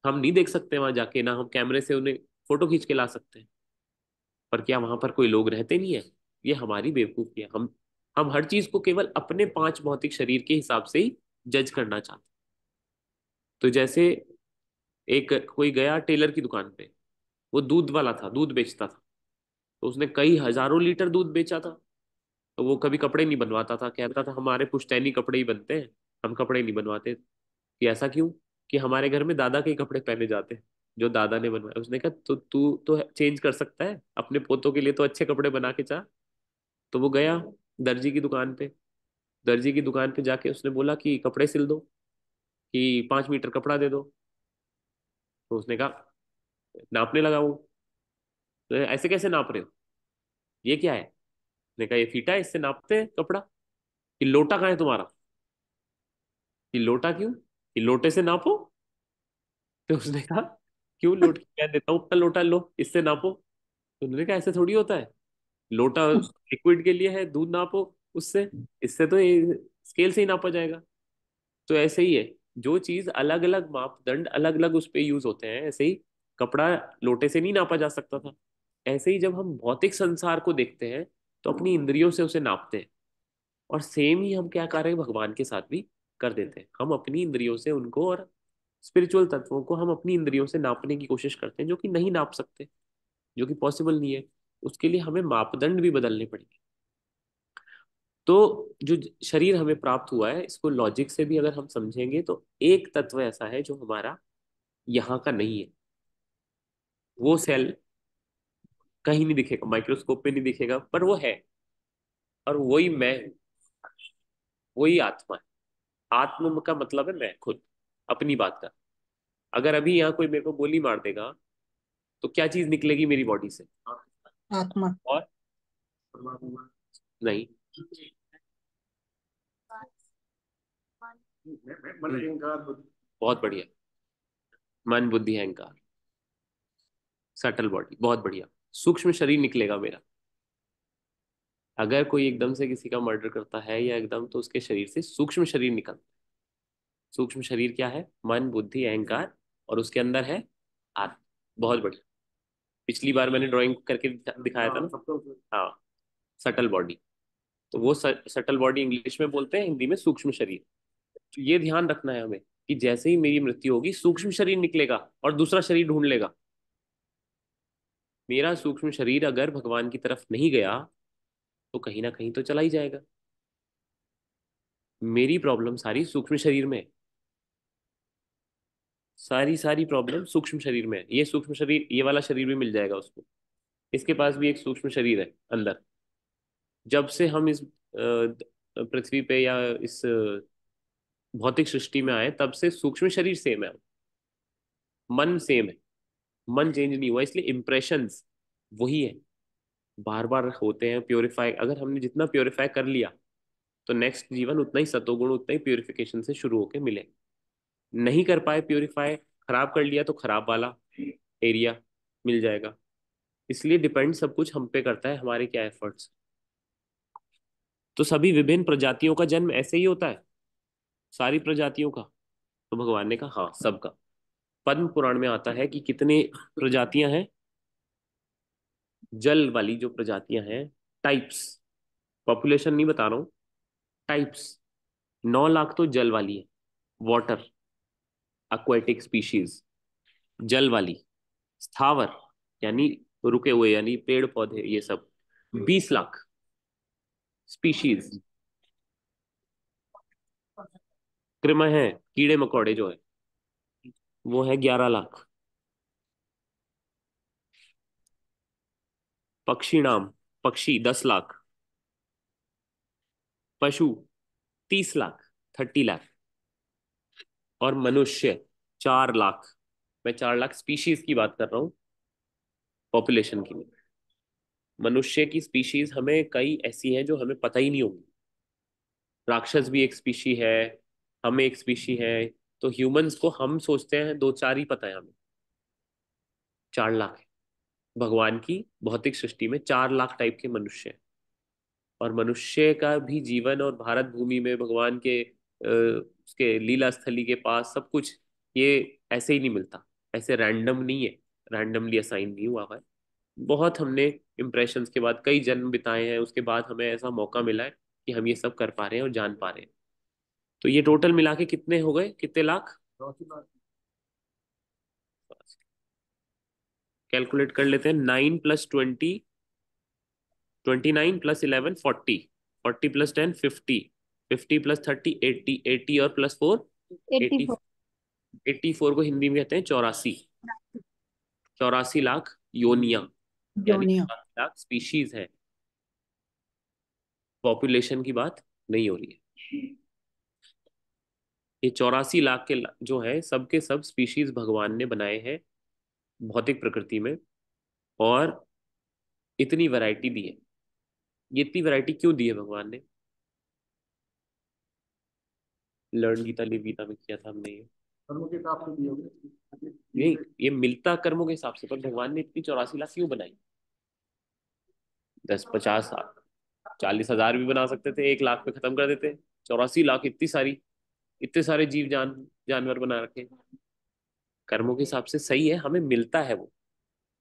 हम नहीं देख सकते वहां जाके, ना हम कैमरे से उन्हें फोटो खींच के ला सकते हैं। पर क्या वहां पर कोई लोग रहते नहीं है? ये हमारी बेवकूफी है। हम हर चीज को केवल अपने 5 भौतिक शरीर के हिसाब से ही जज करना चाहते। तो जैसे एक कोई गया टेलर की दुकान पे, वो दूध वाला था, दूध बेचता था, तो उसने कई हजारों लीटर दूध बेचा था। तो वो कभी कपड़े नहीं बनवाता था, कहता था हमारे पुश्तैनी कपड़े ही बनते हैं, हम कपड़े नहीं बनवाते। कि ऐसा क्यों? कि हमारे घर में दादा के ही कपड़े पहने जाते हैं, जो दादा ने बनवाए। उसने कहा तो तू तो चेंज कर सकता है, अपने पोतों के लिए तो अच्छे कपड़े बना के चाह। तो वो गया दर्जी की दुकान पे। दर्जी की दुकान पे जाके उसने बोला कि कपड़े सिल दो, कि 5 मीटर कपड़ा दे दो। तो उसने कहा, नापने लगा वो। तो ऐसे कैसे नाप रहे हो, ये क्या है? उसने कहा ये फीता है, इससे नापते हैं कपड़ा। कि लोटा कहाँ है तुम्हारा? कि लोटा क्यों? कि लोटे से नापो। तो उसने कहा क्यों, लोट मैं देता हूँ अपना लोटा, लो इससे नापो। तो उन्होंने कहा ऐसे थोड़ी होता है, लोटा लिक्विड के लिए है, दूध नापो उससे, इससे तो ये स्केल से ही नापा जाएगा। तो ऐसे ही है, जो चीज अलग अलग मापदंड अलग अलग उस पे यूज होते हैं, ऐसे ही कपड़ा लोटे से नहीं नापा जा सकता था। ऐसे ही जब हम भौतिक संसार को देखते हैं तो अपनी इंद्रियों से उसे नापते हैं। और सेम ही हम क्या कर रहे हैं भगवान के साथ भी कर देते हैं। हम अपनी इंद्रियों से उनको और स्पिरिचुअल तत्वों को हम अपनी इंद्रियों से नापने की कोशिश करते हैं, जो कि नहीं नाप सकते, जो कि पॉसिबल नहीं है। उसके लिए हमें मापदंड भी बदलने पड़ेंगे। तो जो शरीर हमें प्राप्त हुआ है, इसको लॉजिक से भी अगर हम समझेंगे तो एक तत्व ऐसा है जो हमारा यहाँ का नहीं है। वो सेल कहीं नहीं दिखेगा, माइक्रोस्कोप पे नहीं दिखेगा, पर वो है। और वही मैं हूँ, वही आत्मा है। आत्म का मतलब है मैं खुद, अपनी बात का। अगर अभी यहाँ कोई मेरे को गोली मार देगा तो क्या चीज निकलेगी मेरी बॉडी से? आत्मा। और नहीं। मन अहंकार। बहुत बढ़िया, मन बुद्धि अहंकार, सटल बॉडी, बहुत बढ़िया। सूक्ष्म शरीर निकलेगा मेरा। अगर कोई एकदम से किसी का मर्डर करता है या एकदम, तो उसके शरीर से सूक्ष्म शरीर निकलता है। सूक्ष्म शरीर क्या है? मन बुद्धि अहंकार, और उसके अंदर है आत्मा। बहुत बढ़िया। पिछली बार मैंने ड्राइंग करके दिखाया था ना। हाँ, सटल बॉडी। तो वो सटल बॉडी इंग्लिश में बोलते हैं, हिंदी में सूक्ष्म शरीर। तो ये ध्यान रखना है हमें कि जैसे ही मेरी मृत्यु होगी, सूक्ष्म शरीर निकलेगा और दूसरा शरीर ढूंढ लेगा। मेरा सूक्ष्म शरीर अगर भगवान की तरफ नहीं गया तो कहीं ना कहीं तो चला ही जाएगा। मेरी प्रॉब्लम सारी सूक्ष्म शरीर में है। सारी सारी प्रॉब्लम सूक्ष्म शरीर में है। ये सूक्ष्म शरीर, ये वाला शरीर भी मिल जाएगा उसको। इसके पास भी एक सूक्ष्म शरीर है अंदर। जब से हम इस पृथ्वी पे या इस भौतिक सृष्टि में आए, तब से सूक्ष्म शरीर सेम है, मन सेम है। मन चेंज नहीं हुआ, इसलिए इम्प्रेशंस वही है, बार बार होते हैं। प्योरीफाई, अगर हमने जितना प्योरीफाई कर लिया तो नेक्स्ट जीवन उतना ही सतोगुण, उतना ही प्योरिफिकेशन से शुरू होके मिले। नहीं कर पाए प्योरीफाई, खराब कर लिया, तो खराब वाला एरिया मिल जाएगा। इसलिए डिपेंड सब कुछ हम पे करता है, हमारे क्या एफर्ट्स। तो सभी विभिन्न प्रजातियों का जन्म ऐसे ही होता है, सारी प्रजातियों का? तो भगवान ने कहा हाँ, सबका। पद्म पुराण में आता है कि कितने प्रजातियां हैं। जल वाली जो प्रजातियां हैं, टाइप्स, पॉपुलेशन नहीं बता रहा हूँ, टाइप्स। 9 लाख तो जल वाली है, वाटर, aquatic स्पीशीज, जल वाली। स्थावर यानी रुके हुए, यानी पेड़ पौधे, ये सब 20 लाख स्पीशीज। कृम है, कीड़े मकोड़े जो है, वो है 11 लाख। पक्षी नाम, पक्षी 10 लाख। पशु 30 लाख, 30 लाख। और मनुष्य 4 लाख। मैं 4 लाख स्पीशीज की बात कर रहा हूँ, पॉपुलेशन की नहीं। मनुष्य की स्पीशीज हमें कई ऐसी हैं जो हमें पता ही नहीं होगी। राक्षस भी एक स्पीशी है, हम एक स्पीशी है। तो ह्यूमंस को हम सोचते हैं दो चार ही पता है हमें, 4 लाख है। भगवान की भौतिक सृष्टि में 4 लाख टाइप के मनुष्य हैं। और मनुष्य का भी जीवन और भारत भूमि में भगवान के उसके लीला स्थली के पास सब कुछ, ये ऐसे ही नहीं मिलता, ऐसे रैंडम नहीं है, रैंडमली असाइन नहीं हुआ है। बहुत हमने इम्प्रेशंस के बाद कई जन्म बिताए हैं, उसके बाद हमें ऐसा मौका मिला है कि हम ये सब कर पा रहे हैं और जान पा रहे हैं। तो ये टोटल मिला के कितने हो गए, कितने लाख? कैलकुलेट कर लेते हैं। 9 + 20, 29 + 11 40, 40 + 10 50, 50 + 30 80, 80 और +4 80, 84। 84 को हिंदी में कहते हैं 84। 84 लाख योनिया, यानी योनिया। 84 लाख स्पीशीज है। पॉपुलेशन की बात नहीं हो रही है। ये 84 लाख के जो है सबके सब स्पीशीज भगवान ने बनाए हैं भौतिक प्रकृति में, और इतनी वैरायटी दी है। ये इतनी वैरायटी क्यों दी है भगवान ने? लर्न गीता लिव गीता में किया था हमने ये। कर्मों के हिसाब से दिए होंगे। नहीं, ये मिलता कर्मों के हिसाब से, पर भगवान ने इतनी 84 लाख क्यों बनाई? 10 50 40 हजार भी बना सकते थे, 1 लाख पे खत्म कर देते। 84 लाख इतनी सारी, इतने सारे जीव जानवर बना रखे। कर्मों के हिसाब से सही है, हमें मिलता है वो,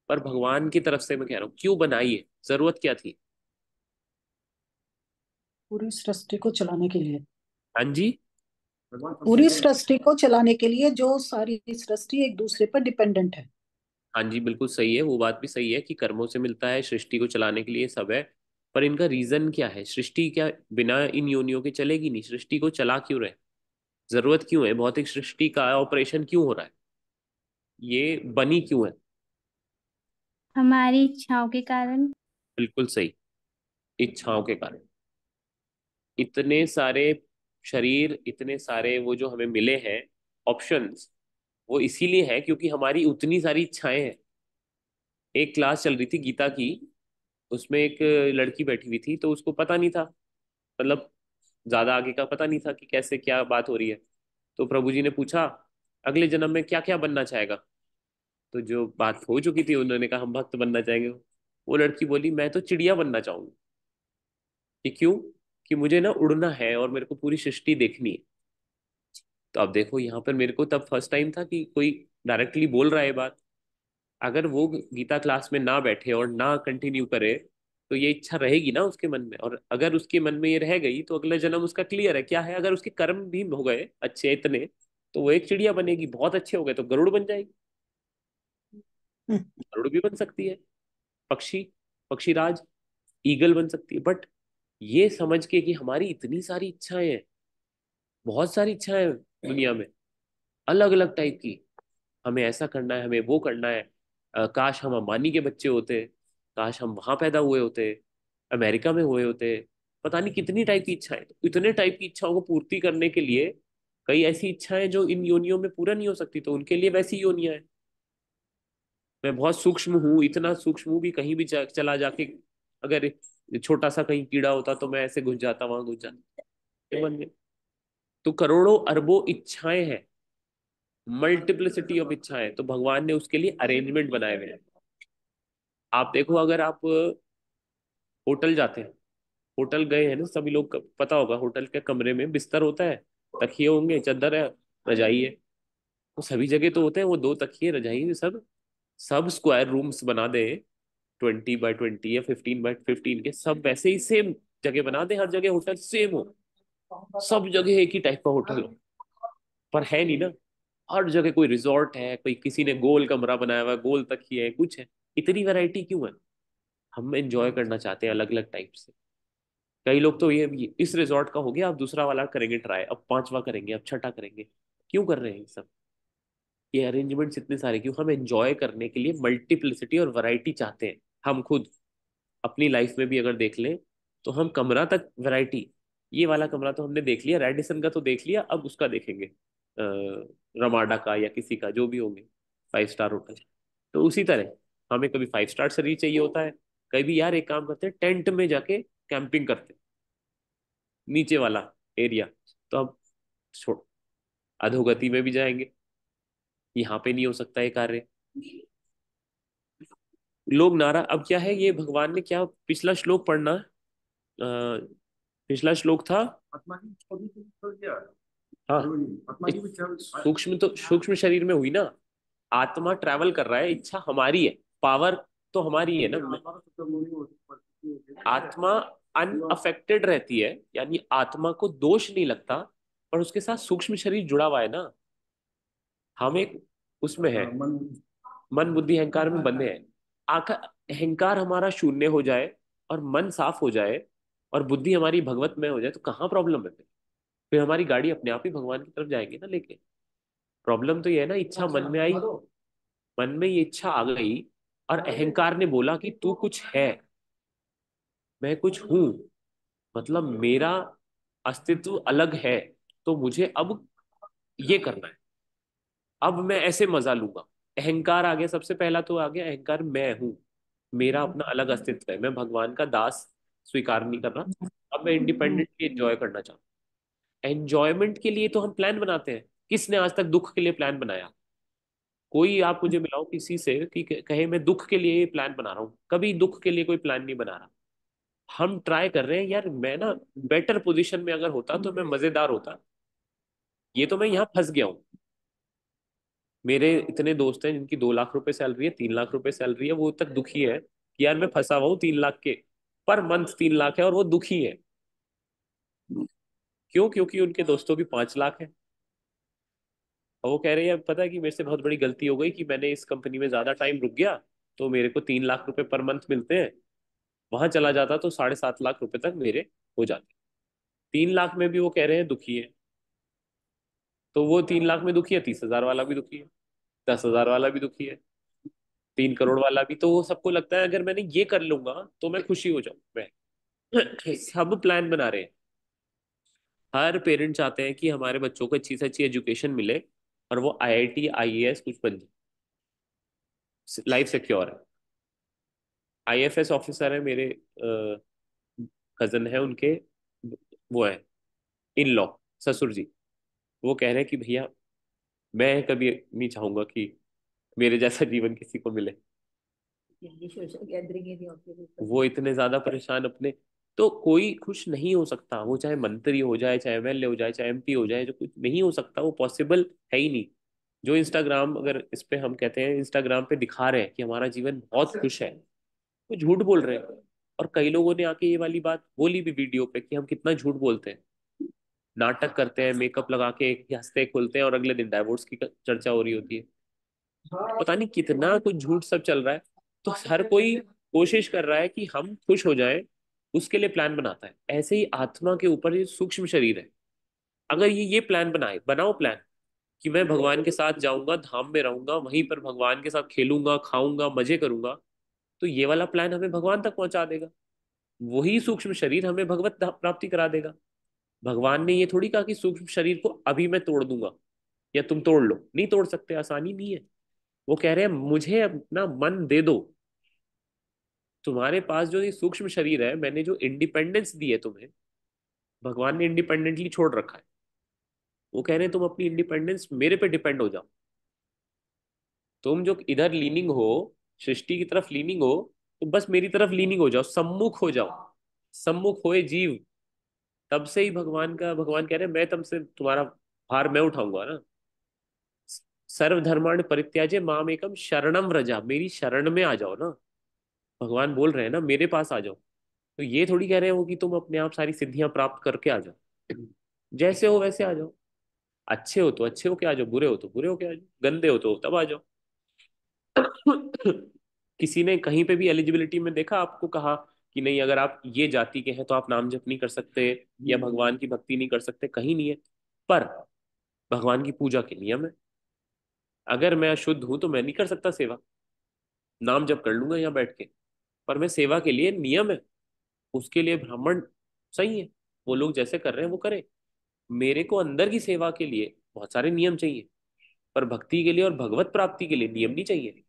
पर भगवान की तरफ से मैं कह रहा हूँ क्यों बनाई है, जरूरत क्या थी? पूरी सृष्टि को चलाने के लिए। हाँ जी। पूरी सृष्टि को चलाने के लिए, जो सारी सृष्टि एक दूसरे पर डिपेंडेंट है। हाँ जी, बिल्कुल सही है, वो बात भी सही है कि कर्मों से मिलता है, सृष्टि को चलाने के लिए सब है। पर इनका रीजन क्या है? सृष्टि क्या बिना इन योनियों के चलेगी नहीं? सृष्टि को चला क्यों रहे? जरूरत क्यों है? भौतिक सृष्टि का ऑपरेशन क्यों हो रहा है? ये बनी क्यों है? हमारी इच्छाओं के कारण। बिल्कुल सही, इच्छाओं के कारण। इतने सारे शरीर, इतने सारे वो जो हमें मिले हैं ऑप्शंस, वो इसीलिए है क्योंकि हमारी उतनी सारी इच्छाएं हैं। एक क्लास चल रही थी गीता की, उसमें एक लड़की बैठी हुई थी, तो उसको पता नहीं था, मतलब ज्यादा आगे का पता नहीं था कि कैसे क्या बात हो रही है। तो प्रभु जी ने पूछा अगले जन्म में क्या क्या बनना चाहेगा? तो जो बात हो चुकी थी उन्होंने कहा हम भक्त बनना चाहेंगे। वो लड़की बोली मैं तो चिड़िया बनना चाहूंगी। कि क्यों? कि मुझे ना उड़ना है और मेरे को पूरी सृष्टि देखनी है। तो अब देखो यहाँ पर मेरे को तब फर्स्ट टाइम था कि कोई डायरेक्टली बोल रहा है बात। अगर वो गीता क्लास में ना बैठे और ना कंटिन्यू करे तो ये इच्छा रहेगी ना उसके मन में, और अगर उसके मन में ये रह गई तो अगला जन्म उसका क्लियर है क्या है। अगर उसके कर्म भी हो गए अच्छे इतने, तो वो एक चिड़िया बनेगी। बहुत अच्छे हो गए तो गरुड़ बन जाएगी। गरुड़ भी बन सकती है, पक्षी, पक्षीराज, ईगल बन सकती है। बट ये समझ के कि हमारी इतनी सारी इच्छाएं हैं, बहुत सारी इच्छाएं हैं दुनिया में, अलग अलग टाइप की। हमें ऐसा करना है, हमें वो करना है। काश हम अंबानी के बच्चे होते, काश हम वहां पैदा हुए होते, अमेरिका में हुए होते। पता नहीं कितनी टाइप की इच्छाएं। तो इतने टाइप की इच्छाओं को पूर्ति करने के लिए कई ऐसी इच्छाएं जो इन योनियों में पूरा नहीं हो सकती, तो उनके लिए वैसी योनियां हैं। मैं बहुत सूक्ष्म हूँ, इतना सूक्ष्म हूँ कि कहीं भी चला जाके अगर छोटा सा कहीं कीड़ा होता तो मैं ऐसे घुस जाता, वहां घुस जाता, ये बन गए। तो करोड़ों अरबों इच्छाएं हैं, मल्टीप्लिसिटी ऑफ इच्छाएं, तो भगवान ने उसके लिए अरेंजमेंट बनाए हुए हैं। आप देखो, अगर आप होटल जाते हैं, होटल गए हैं ना सभी लोग, पता होगा होटल के कमरे में बिस्तर होता है, तकिए होंगे, चादर है, रजाई है। वो सभी जगह तो होते हैं वो दो तकिए रजाई, सब सब स्क्वायर रूम्स बना दे, 20 × 20 या 15 × 15 के, सब वैसे ही सेम जगह बना दे, हर जगह होटल सेम हो, सब जगह एक ही टाइप का होटल हो। पर है नहीं ना, हर जगह कोई रिजॉर्ट है, कोई किसी ने गोल कमरा बनाया हुआ है, गोल तकिए है, कुछ है। इतनी वैरायटी क्यों है? हम एंजॉय करना चाहते हैं अलग अलग टाइप से। कई लोग तो ये इस रिजॉर्ट का हो गया, अब दूसरा वाला करेंगे ट्राई, अब पांचवा करेंगे, अब छठा करेंगे। क्यों कर रहे हैं ये सब? ये अरेंजमेंट्स इतने सारे क्यों? हम एंजॉय करने के लिए मल्टीप्लिसिटी और वैरायटी चाहते हैं। हम खुद अपनी लाइफ में भी अगर देख लें तो हम कमरा तक वैरायटी, ये वाला कमरा तो हमने देख लिया, रेडिसन का तो देख लिया, अब उसका देखेंगे, रमाडा का या किसी का जो भी होंगे, 5 स्टार होटल। तो उसी तरह हमें कभी 5 स्टार शरीर चाहिए होता है, कभी यार एक काम करते हैं टेंट में जाके कैंपिंग करते हैं, नीचे वाला एरिया। तो अब छोड़, अधोगति में भी जाएंगे, यहाँ पे नहीं हो सकता ये कार्य। लोग नारा, अब क्या है ये भगवान ने क्या पिछला श्लोक पढ़ना, पिछला श्लोक था। आत्मा की छवि को छोड़ दिया। हाँ, आत्मा की भी सूक्ष्म तो सूक्ष्म शरीर में हुई ना, आत्मा ट्रैवल कर रहा है, इच्छा हमारी है, पावर तो हमारी है ना। आत्मा अनअफेक्टेड रहती है, यानी आत्मा को दोष नहीं लगता और उसके साथ सूक्ष्म शरीर जुड़ा हुआ है ना। हम एक उसमें है, मन मन बुद्धि अहंकार में बंधे हैं। आखिर अहंकार हमारा शून्य हो जाए और मन साफ हो जाए और बुद्धि हमारी भगवत में हो जाए तो कहाँ प्रॉब्लम है? फिर हमारी गाड़ी अपने आप ही भगवान की तरफ जाएगी ना लेके। प्रॉब्लम तो ये है ना, इच्छा मन में आई, मन में ये इच्छा आ गई और अहंकार ने बोला कि तू कुछ है, मैं कुछ हूं, मतलब मेरा अस्तित्व अलग है, तो मुझे अब ये करना है, अब मैं ऐसे मजा लूंगा। अहंकार आ गया, सबसे पहला तो आ गया अहंकार, मैं हूं, मेरा अपना अलग अस्तित्व है, मैं भगवान का दास स्वीकार नहीं कर रहा, अब मैं इंडिपेंडेंटली एंजॉय करना चाहता हूँ। एंजॉयमेंट के लिए तो हम प्लान बनाते हैं। किसने आज तक दुख के लिए प्लान बनाया? कोई आप मुझे मिलाओ किसी से कि कहे मैं दुख के लिए प्लान बना रहा हूँ, कभी दुख के लिए कोई प्लान नहीं बना रहा। हम ट्राई कर रहे हैं यार, मैं ना बेटर पोजीशन में अगर होता तो मैं मजेदार होता, ये तो मैं यहाँ फंस गया हूँ। मेरे इतने दोस्त हैं जिनकी 2 लाख रुपए सैलरी है, 3 लाख रुपए सैलरी है, वो तक दुखी है कि यार मैं फंसा हुआ हूँ 3 लाख के, पर मंथ 3 लाख है और वो दुखी है। क्यों? क्योंकि उनके दोस्तों की 5 लाख है। और वो कह रहे हैं पता है कि मेरे से बहुत बड़ी गलती हो गई कि मैंने इस कंपनी में ज्यादा टाइम रुक गया, तो मेरे को 3 लाख रुपए पर मंथ मिलते हैं, वहां चला जाता तो 7.5 लाख रुपए तक मेरे हो जाते। 3 लाख में भी वो कह रहे हैं दुखी है। तो वो 3 लाख में दुखी है, 30,000 वाला भी दुखी है, 10,000 वाला भी दुखी है, 3 करोड़ वाला भी। तो वो सबको लगता है अगर मैंने ये कर लूंगा तो मैं खुशी हो जाऊं मैं। सब प्लान बना रहे हैं। हर पेरेंट चाहते हैं कि हमारे बच्चों को अच्छी से अच्छी एजुकेशन मिले और वो IIT IAS कुछ बन जाए, लाइफ सिक्योर है। IFS ऑफिसर है मेरे, कजन है उनके, वो है इन लॉ, ससुर जी। वो कह रहे हैं कि भैया मैं कभी नहीं चाहूंगा कि मेरे जैसा जीवन किसी को मिले। ये सोशल गैदरिंग है वो इतने ज्यादा परेशान अपने, तो कोई खुश नहीं हो सकता, वो चाहे मंत्री हो जाए, चाहे MLA हो जाए, चाहे MP हो जाए, जो कुछ नहीं हो सकता वो पॉसिबल है ही नहीं। जो इंस्टाग्राम, अगर इस पे हम कहते हैं इंस्टाग्राम पे दिखा रहे हैं कि हमारा जीवन बहुत खुश है, वो झूठ बोल रहे हैं। और कई लोगों ने आके ये वाली बात बोली भी वीडियो पे कि हम कितना झूठ बोलते हैं, नाटक करते हैं, मेकअप लगा के हंसते खुलते हैं और अगले दिन डाइवोर्स की चर्चा हो रही होती है। पता नहीं कितना कुछ झूठ सब चल रहा है। तो हर कोई कोशिश कर रहा है कि हम खुश हो जाए, उसके लिए प्लान बनाता है। ऐसे ही आत्मा के ऊपर ये सूक्ष्म शरीर है, अगर ये प्लान बनाओ प्लान कि मैं भगवान के साथ जाऊंगा, धाम में रहूंगा, वहीं पर भगवान के साथ खेलूंगा, खाऊंगा, मजे करूंगा, तो ये वाला प्लान हमें भगवान तक पहुंचा देगा। वही सूक्ष्म शरीर हमें भगवत प्राप्ति करा देगा। भगवान ने ये थोड़ी कहा कि सूक्ष्म शरीर को अभी मैं तोड़ दूंगा या तुम तोड़ लो, नहीं तोड़ सकते, आसानी नहीं है। वो कह रहे हैं मुझे अपना मन दे दो, तुम्हारे पास जो ये सूक्ष्म शरीर है, मैंने जो इंडिपेंडेंस दी है तुम्हें, भगवान ने इंडिपेंडेंटली छोड़ रखा है। वो कह रहे हैं तुम अपनी इंडिपेंडेंस मेरे पे डिपेंड हो जाओ। तुम जो इधर लीनिंग हो, सृष्टि की तरफ लीनिंग हो, तो बस मेरी तरफ लीनिंग हो जाओ, सम्मुख हो जाओ। सम्मुख होए जीव, तब से ही भगवान कह रहे हैं मैं तुमसे तुम्हारा भार मैं उठाऊंगा ना। सर्वधर्माण परित्याज्य माम एकम शरणम व्रजा, मेरी शरण में आ जाओ ना। भगवान बोल रहे हैं ना मेरे पास आ जाओ। तो ये थोड़ी कह रहे हो कि तुम अपने आप सारी सिद्धियां प्राप्त करके आ जाओ। जैसे हो वैसे आ जाओ, अच्छे हो तो अच्छे हो के आ जाओ, बुरे हो तो बुरे हो के आ जाओ, गंदे हो तो तब आ जाओ। किसी ने कहीं पे भी एलिजिबिलिटी में देखा आपको कहा कि नहीं अगर आप ये जाति के हैं तो आप नाम जप नहीं कर सकते या भगवान की भक्ति नहीं कर सकते? कहीं नहीं है। पर भगवान की पूजा के नियम है। अगर मैं अशुद्ध हूं तो मैं नहीं कर सकता सेवा, नाम जप कर लूंगा यहाँ बैठ के, पर मैं सेवा के लिए नियम है। उसके लिए ब्राह्मण सही है, वो लोग जैसे कर रहे हैं वो करें। मेरे को अंदर की सेवा के लिए बहुत सारे नियम चाहिए, पर भक्ति के लिए और भगवत प्राप्ति के लिए नियम नहीं चाहिए।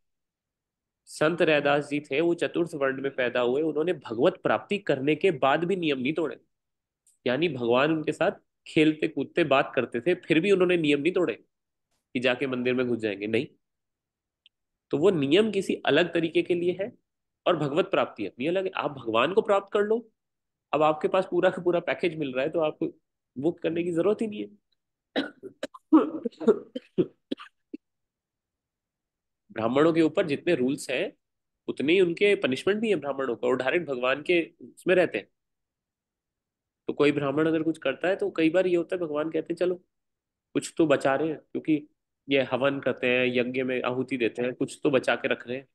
संत रैदास जी थे, वो चतुर्थ वर्ण में पैदा हुए, उन्होंने भगवत प्राप्ति करने के बाद भी नियम नहीं तोड़े। यानी भगवान उनके साथ खेलते कूदते बात करते थे, फिर भी उन्होंने नियम नहीं तोड़े कि जाके मंदिर में घुस जाएंगे, नहीं। तो वो नियम किसी अलग तरीके के लिए है और भगवत प्राप्ति अपनी अलग है। आप भगवान को प्राप्त कर लो, अब आपके पास पूरा का पूरा पैकेज मिल रहा है, तो आपको वो करने की जरूरत ही नहीं है। ब्राह्मणों के ऊपर जितने रूल्स हैं उतने ही उनके पनिशमेंट भी है ब्राह्मणों को, और डायरेक्ट भगवान के उसमें रहते हैं। तो कोई ब्राह्मण अगर कुछ करता है तो कई बार ये होता है, भगवान कहते हैं चलो कुछ तो बचा रहे हैं, क्योंकि ये हवन करते हैं, यज्ञ में आहुति देते हैं, कुछ तो बचा के रख रहे हैं।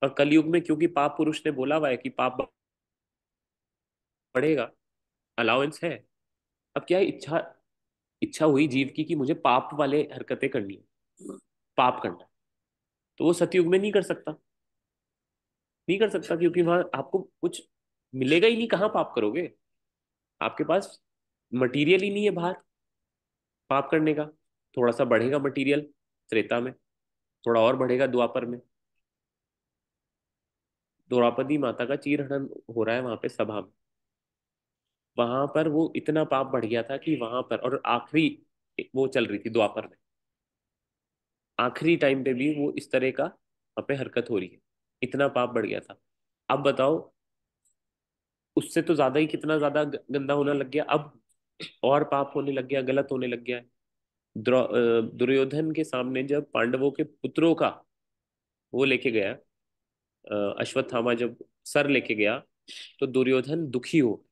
और कलयुग में क्योंकि पाप पुरुष ने बोला हुआ है कि पाप बढ़ेगा, अलाउंस है। अब क्या है, इच्छा इच्छा हुई जीव की कि मुझे पाप वाले हरकतें करनी है, पाप करना है, तो वो सतयुग में नहीं कर सकता, नहीं कर सकता, क्योंकि वहां आपको कुछ मिलेगा ही नहीं, कहाँ पाप करोगे, आपके पास मटेरियल ही नहीं है बाहर पाप करने का। थोड़ा सा बढ़ेगा मटेरियल त्रेता में, थोड़ा और बढ़ेगा द्वापर में। द्रौपदी माता का चीरहरण हो रहा है वहां पे सभा में, वहां पर वो इतना पाप बढ़ गया था कि वहां पर, और आखिरी वो चल रही थी द्वापर में, आखिरी टाइम पे भी वो इस तरह का वहां पे हरकत हो रही है, इतना पाप बढ़ गया था। अब बताओ, उससे तो ज्यादा ही कितना ज्यादा गंदा होने लग गया अब, और पाप होने लग गया, गलत होने लग गया है। दुर्योधन के सामने जब पांडवों के पुत्रों का वो लेके गया, अश्वत्थामा जब सर लेके गया, तो दुर्योधन दुखी हो।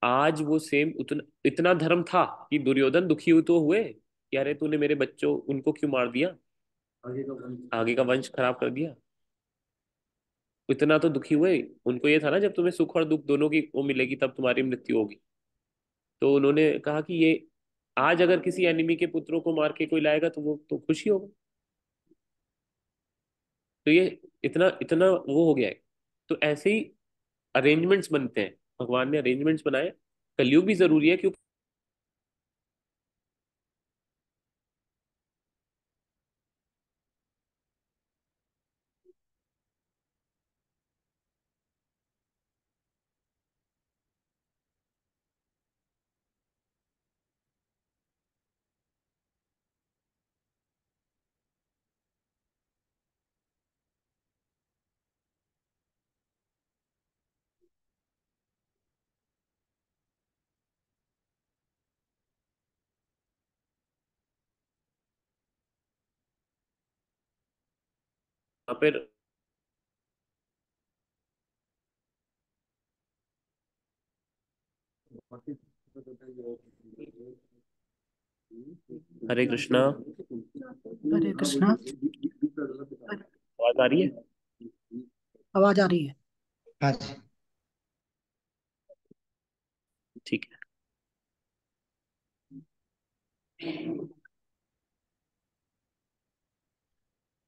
आज वो सेम उतना इतना धर्म था कि दुर्योधन दुखी हो तो हुए कि अरे तूने मेरे बच्चों उनको क्यों मार दिया, आगे का वंश खराब कर दिया। इतना तो दुखी हुए। उनको ये था ना, जब तुम्हें सुख और दुख दोनों की वो मिलेगी तब तुम्हारी मृत्यु होगी। तो उन्होंने कहा कि ये आज अगर किसी एनिमी के पुत्रों को मार के कोई लाएगा तो वो तो खुशी होगा। तो ये इतना इतना वो हो गया है। तो ऐसे ही अरेंजमेंट्स बनते हैं, भगवान ने अरेंजमेंट्स बनाए। कलयुग भी जरूरी है, क्योंकि वहाँ पर हरे कृष्णा। हरे कृष्णा। आवाज आ रही है? आवाज आ रही है। हाँ जी। ठीक है।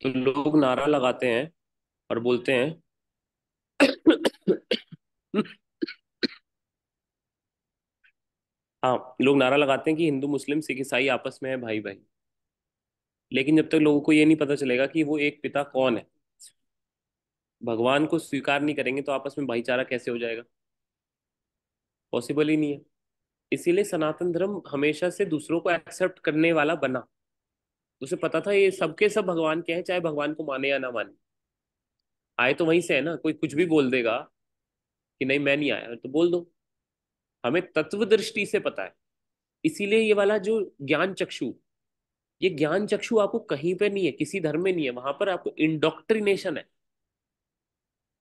तो लोग नारा लगाते हैं और बोलते हैं हाँ, लोग नारा लगाते हैं कि हिंदू मुस्लिम सिख ईसाई आपस में है भाई भाई। लेकिन जब तक लोगों को ये नहीं पता चलेगा कि वो एक पिता कौन है, भगवान को स्वीकार नहीं करेंगे, तो आपस में भाईचारा कैसे हो जाएगा? पॉसिबल ही नहीं है। इसीलिए सनातन धर्म हमेशा से दूसरों को एक्सेप्ट करने वाला बना। उसे पता था ये सबके सब भगवान के हैं, चाहे भगवान को माने या ना माने। आए तो वहीं से है ना, कोई कुछ भी बोल देगा कि नहीं मैं नहीं आया तो बोल दो। हमें तत्व दृष्टि से पता है। इसीलिए ये वाला जो ज्ञान चक्षु, ये ज्ञान चक्षु आपको कहीं पे नहीं है, किसी धर्म में नहीं है। वहां पर आपको इंडोक्ट्रिनेशन है।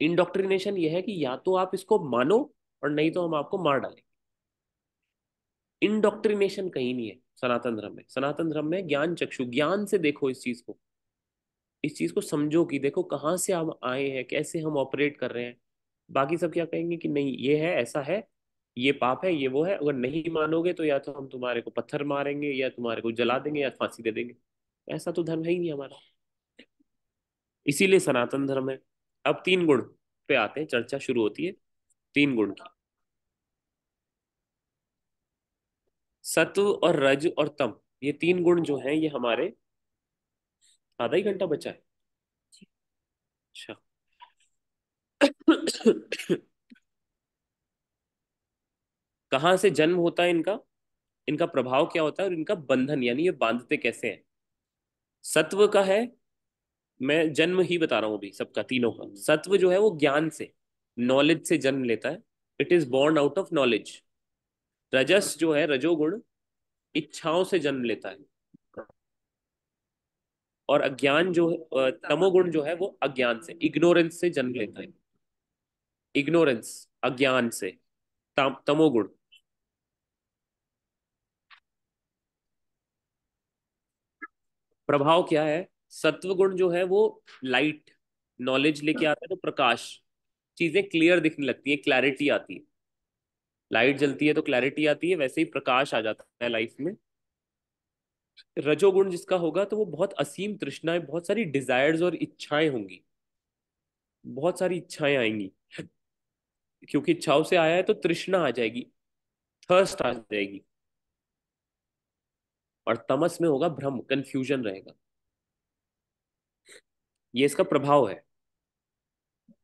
इंडोक्ट्रिनेशन ये है कि या तो आप इसको मानो और नहीं तो हम आपको मार डालेंगे। इंडोक्ट्रिनेशन कहीं नहीं है सनातन धर्म में। सनातन धर्म में ज्ञान चक्षु, ज्ञान से देखो इस चीज को, इस चीज को समझो कि देखो कहाँ से हम आए हैं, कैसे हम ऑपरेट कर रहे हैं। बाकी सब क्या कहेंगे कि नहीं ये है, ऐसा है, ये पाप है, ये वो है, अगर नहीं मानोगे तो या तो हम तुम्हारे को पत्थर मारेंगे, या तुम्हारे को जला देंगे, या फांसी दे देंगे। ऐसा तो धर्म है ही नहीं हमारा। इसीलिए सनातन धर्म है। अब तीन गुण पे आते हैं, चर्चा शुरू होती है तीन गुण की। सत्व और रज और तम, ये तीन गुण जो हैं ये हमारे, आधा ही घंटा बचा है। अच्छा। कहाँ से जन्म होता है इनका, इनका प्रभाव क्या होता है, और इनका बंधन यानी ये बांधते कैसे हैं। सत्व का है, मैं जन्म ही बता रहा हूं अभी सबका, तीनों का। सत्व जो है वो ज्ञान से, नॉलेज से जन्म लेता है। It is born out of knowledge. रजस जो है, रजोगुण, इच्छाओं से जन्म लेता है। और अज्ञान जो है, तमोगुण जो है वो अज्ञान से, इग्नोरेंस से जन्म लेता है। इग्नोरेंस, अज्ञान से, तमोगुण। प्रभाव क्या है? सत्व गुण जो है वो लाइट, नॉलेज लेके आता है, तो प्रकाश, चीजें क्लियर दिखने लगती है, क्लैरिटी आती है। लाइट जलती है तो क्लैरिटी आती है, वैसे ही प्रकाश आ जाता है लाइफ में। रजोगुण जिसका होगा तो वो बहुत असीम तृष्णाएं, बहुत सारी डिजायर्स और इच्छाएं होंगी, बहुत सारी इच्छाएं आएंगी, क्योंकि इच्छाओं से आया है तो तृष्णा आ जाएगी, थर्स्ट आ जाएगी। और तमस में होगा भ्रम, कंफ्यूजन रहेगा। ये इसका प्रभाव है।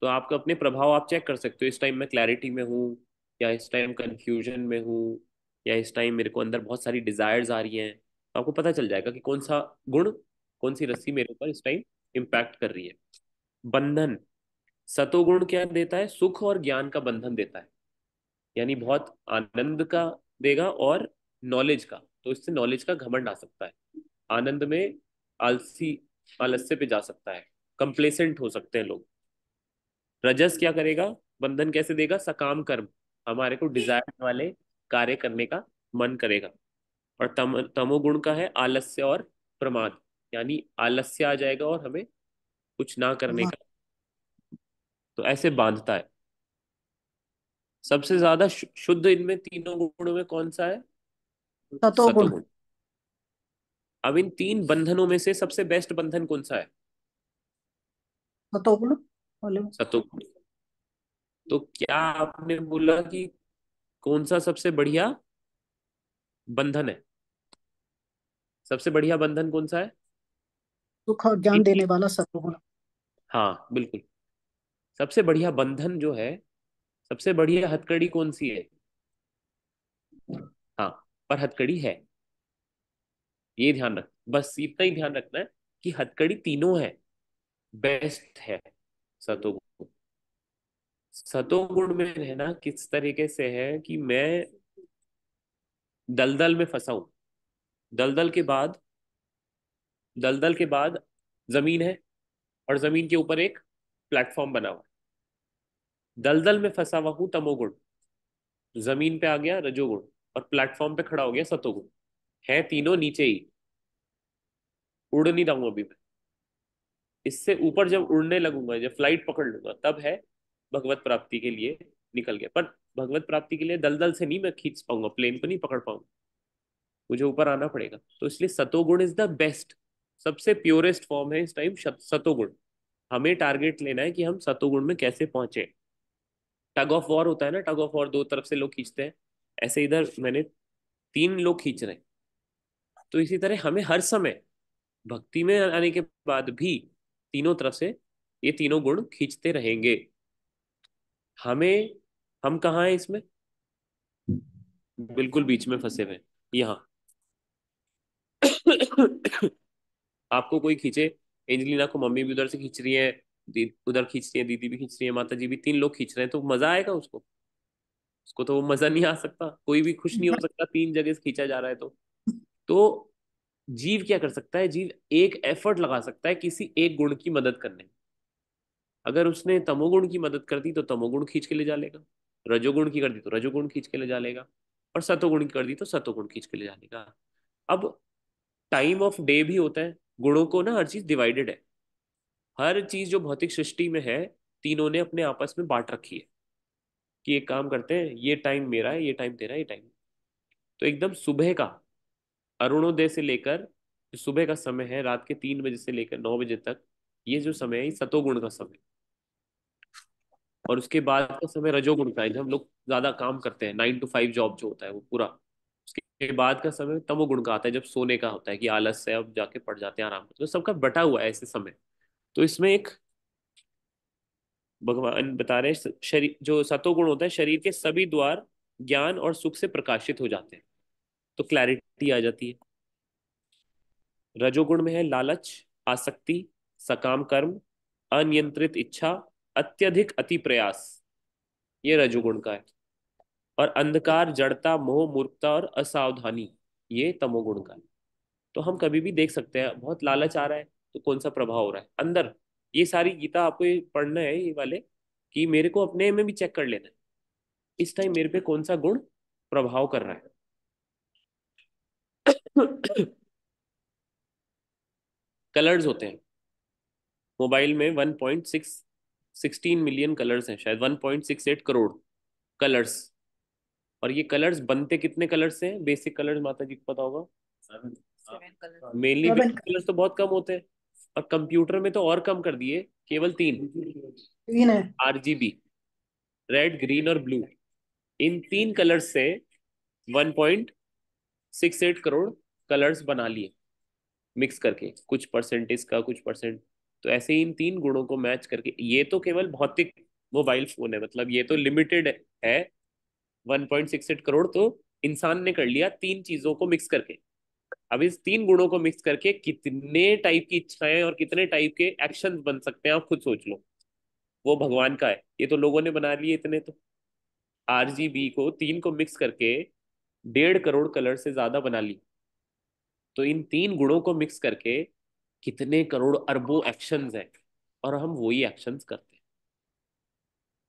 तो आपका अपने प्रभाव आप चेक कर सकते हो, इस टाइम मैं क्लैरिटी में हूँ, या इस टाइम कंफ्यूजन में हूँ, या इस टाइम मेरे को अंदर बहुत सारी डिजायर्स आ रही हैं। तो आपको पता चल जाएगा कि कौन सा गुण, कौन सी रस्सी मेरे ऊपर इस टाइम इम्पैक्ट कर रही है। बंधन, सतोगुण क्या देता है? सुख और ज्ञान का बंधन देता है, यानी बहुत आनंद का देगा और नॉलेज का। तो इससे नॉलेज का घमंड आ सकता है, आनंद में आलसी, आलस्य पे जा सकता है, कंप्लेसेंट हो सकते हैं लोग। रजस क्या करेगा? बंधन कैसे देगा? सकाम कर्म, हमारे को डिजायर वाले कार्य करने का मन करेगा। और तमोगुण का है आलस्य और प्रमाद, यानी आलस्य आ जाएगा और हमें कुछ ना करने का, तो ऐसे बांधता है। सबसे ज्यादा शुद्ध इनमें तीनों गुणों में कौन सा है? सतोगुण। सतोगुण। अब इन तीन बंधनों में से सबसे बेस्ट बंधन कौन सा है? सतोगुण बोले। सतोगुण। तो क्या आपने बोला कि कौन सा सबसे बढ़िया बंधन है? सबसे बढ़िया बंधन कौन सा है? सुख और ज्ञान देने वाला सतोगुण। हाँ बिल्कुल। सबसे बढ़िया बंधन जो है, सबसे बढ़िया हथकड़ी कौन सी है? हाँ, पर हथकड़ी है, ये ध्यान रख, बस इतना ही ध्यान रखना है कि हथकड़ी तीनों है, बेस्ट है सतोगुण। सतोगुण में रहना किस तरीके से है कि मैं दलदल में फंसा हूं, दलदल के बाद, दलदल के बाद जमीन है, और जमीन के ऊपर एक प्लेटफॉर्म बना हुआ है। दलदल में फंसा हुआ हूं तमोगुण, जमीन पे आ गया रजोगुण, और प्लेटफॉर्म पे खड़ा हो गया सतोगुण। है तीनों नीचे ही, उड़ नहीं रहा हूं अभी मैं। इससे ऊपर जब उड़ने लगूंगा, जब फ्लाइट पकड़ लूंगा, तब है भगवत प्राप्ति के लिए निकल गया। पर भगवत प्राप्ति के लिए दलदल से नहीं मैं खींच पाऊंगा, प्लेन को नहीं पकड़ पाऊंगा, मुझे ऊपर आना पड़ेगा। तो इसलिए सतोगुण इज द बेस्ट, सबसे प्योरेस्ट फॉर्म है इस टाइम सतोगुण। हमें टारगेट लेना है कि हम सतोगुण में कैसे पहुंचे। टग ऑफ वॉर होता है ना, टग ऑफ वॉर, दो तरफ से लोग खींचते हैं, ऐसे इधर मैंने तीन लोग खींच रहे हैं। तो इसी तरह हमें हर समय भक्ति में आने के बाद भी तीनों तरफ से ये तीनों गुण खींचते रहेंगे हमें। हम कहाँ हैं इसमें? बिल्कुल बीच में फंसे हुए हैं, यहाँ। आपको कोई खींचे, एंजलिना को मम्मी भी उधर से खींच रही है, उधर खींच रही है, दीदी भी खींच रही है, माता जी भी, तीन लोग खींच रहे हैं, तो मजा आएगा उसको? उसको तो वो मजा नहीं आ सकता, कोई भी खुश नहीं हो सकता तीन जगह से खींचा जा रहा है तो जीव क्या कर सकता है? जीव एक एफर्ट लगा सकता है किसी एक गुण की मदद करने में। अगर उसने तमोगुण की मदद कर दी तो तमोगुण खींच के ले जा लेगा, रजोगुण की कर दी तो रजोगुण खींच के ले जा लेगा, और सतोगुण की कर दी तो सतोगुण खींच के ले जा लेगा। अब टाइम ऑफ डे भी होता है, गुणों को ना हर चीज डिवाइडेड है, हर चीज जो भौतिक सृष्टि में है, तीनों ने अपने आपस में बांट रखी है कि एक काम करते हैं, ये टाइम मेरा है, ये टाइम तेरा है, ये टाइम। तो एकदम सुबह का, अरुणोदय से लेकर जो सुबह का समय है, रात के 3 बजे से लेकर 9 बजे तक, ये जो समय है, ये सतोगुण का समय। और उसके बाद का समय रजोगुण का है, जब हम लोग ज्यादा काम करते हैं, 9 to 5 जॉब जो होता है वो पूरा। उसके बाद का समय तमोगुण का आता है, जब सोने का होता है कि आलस है, अब जाके पड़ जाते हैं आराम से। तो सबका बटा हुआ है ऐसे समय। तो इसमें एक भगवान बता रहे हैं, शरीर जो सतोगुण होता है, शरीर के सभी द्वार ज्ञान और सुख से प्रकाशित हो जाते हैं, तो क्लैरिटी आ जाती है। रजोगुण में है लालच, आसक्ति, सकाम कर्म, अनियंत्रित इच्छा, अत्यधिक अति प्रयास, ये रजोगुण का है। और अंधकार, जड़ता, मोह, मूर्खता और असावधानी, ये तमोगुण का है। तो हम कभी भी देख सकते हैं, बहुत लालच आ रहा है तो कौन सा प्रभाव हो रहा है अंदर। ये सारी गीता आपको ये पढ़ना है, ये वाले, कि मेरे को अपने में भी चेक कर लेना है इस टाइम मेरे पे कौन सा गुण प्रभाव कर रहा है। कलर्स होते हैं मोबाइल में 1.16 मिलियन कलर्स हैं, शायद 1.68 करोड़ कलर्स। और ये कलर्स बनते कितने कलर्स से हैं? बेसिक कलर्स माता जी को पता होगा। 7 कलर। मेनली 11 बेसिक कलर्स तो बहुत कम होते हैं, और कंप्यूटर में तो और कम कर दिए, केवल 3। 3 है। RGB, रेड ग्रीन और ब्लू, इन 3 कलर्स से 1.68 करोड़ कलर्स बना लिए मिक्स करके, कुछ परसेंटेज का कुछ परसेंट। तो ऐसे ही इन 3 गुणों को मैच करके, ये तो केवल भौतिक मोबाइल फोन है, मतलब ये तो लिमिटेड है। 1.68 करोड़ तो इंसान ने कर लिया 3 चीजों को मिक्स करके। अब इस 3 गुणों को मिक्स करके कितने टाइप की इच्छाएं और कितने टाइप के एक्शंस बन सकते हैं, आप खुद सोच लो। वो भगवान का है, ये तो लोगों ने बना लिए इतने। तो RGB को 3 को मिक्स करके 1.5 करोड़ कलर से ज्यादा बना ली। तो इन 3 गुणों को मिक्स करके कितने करोड़ अरबों एक्शंस हैं, और हम वही एक्शंस करते हैं।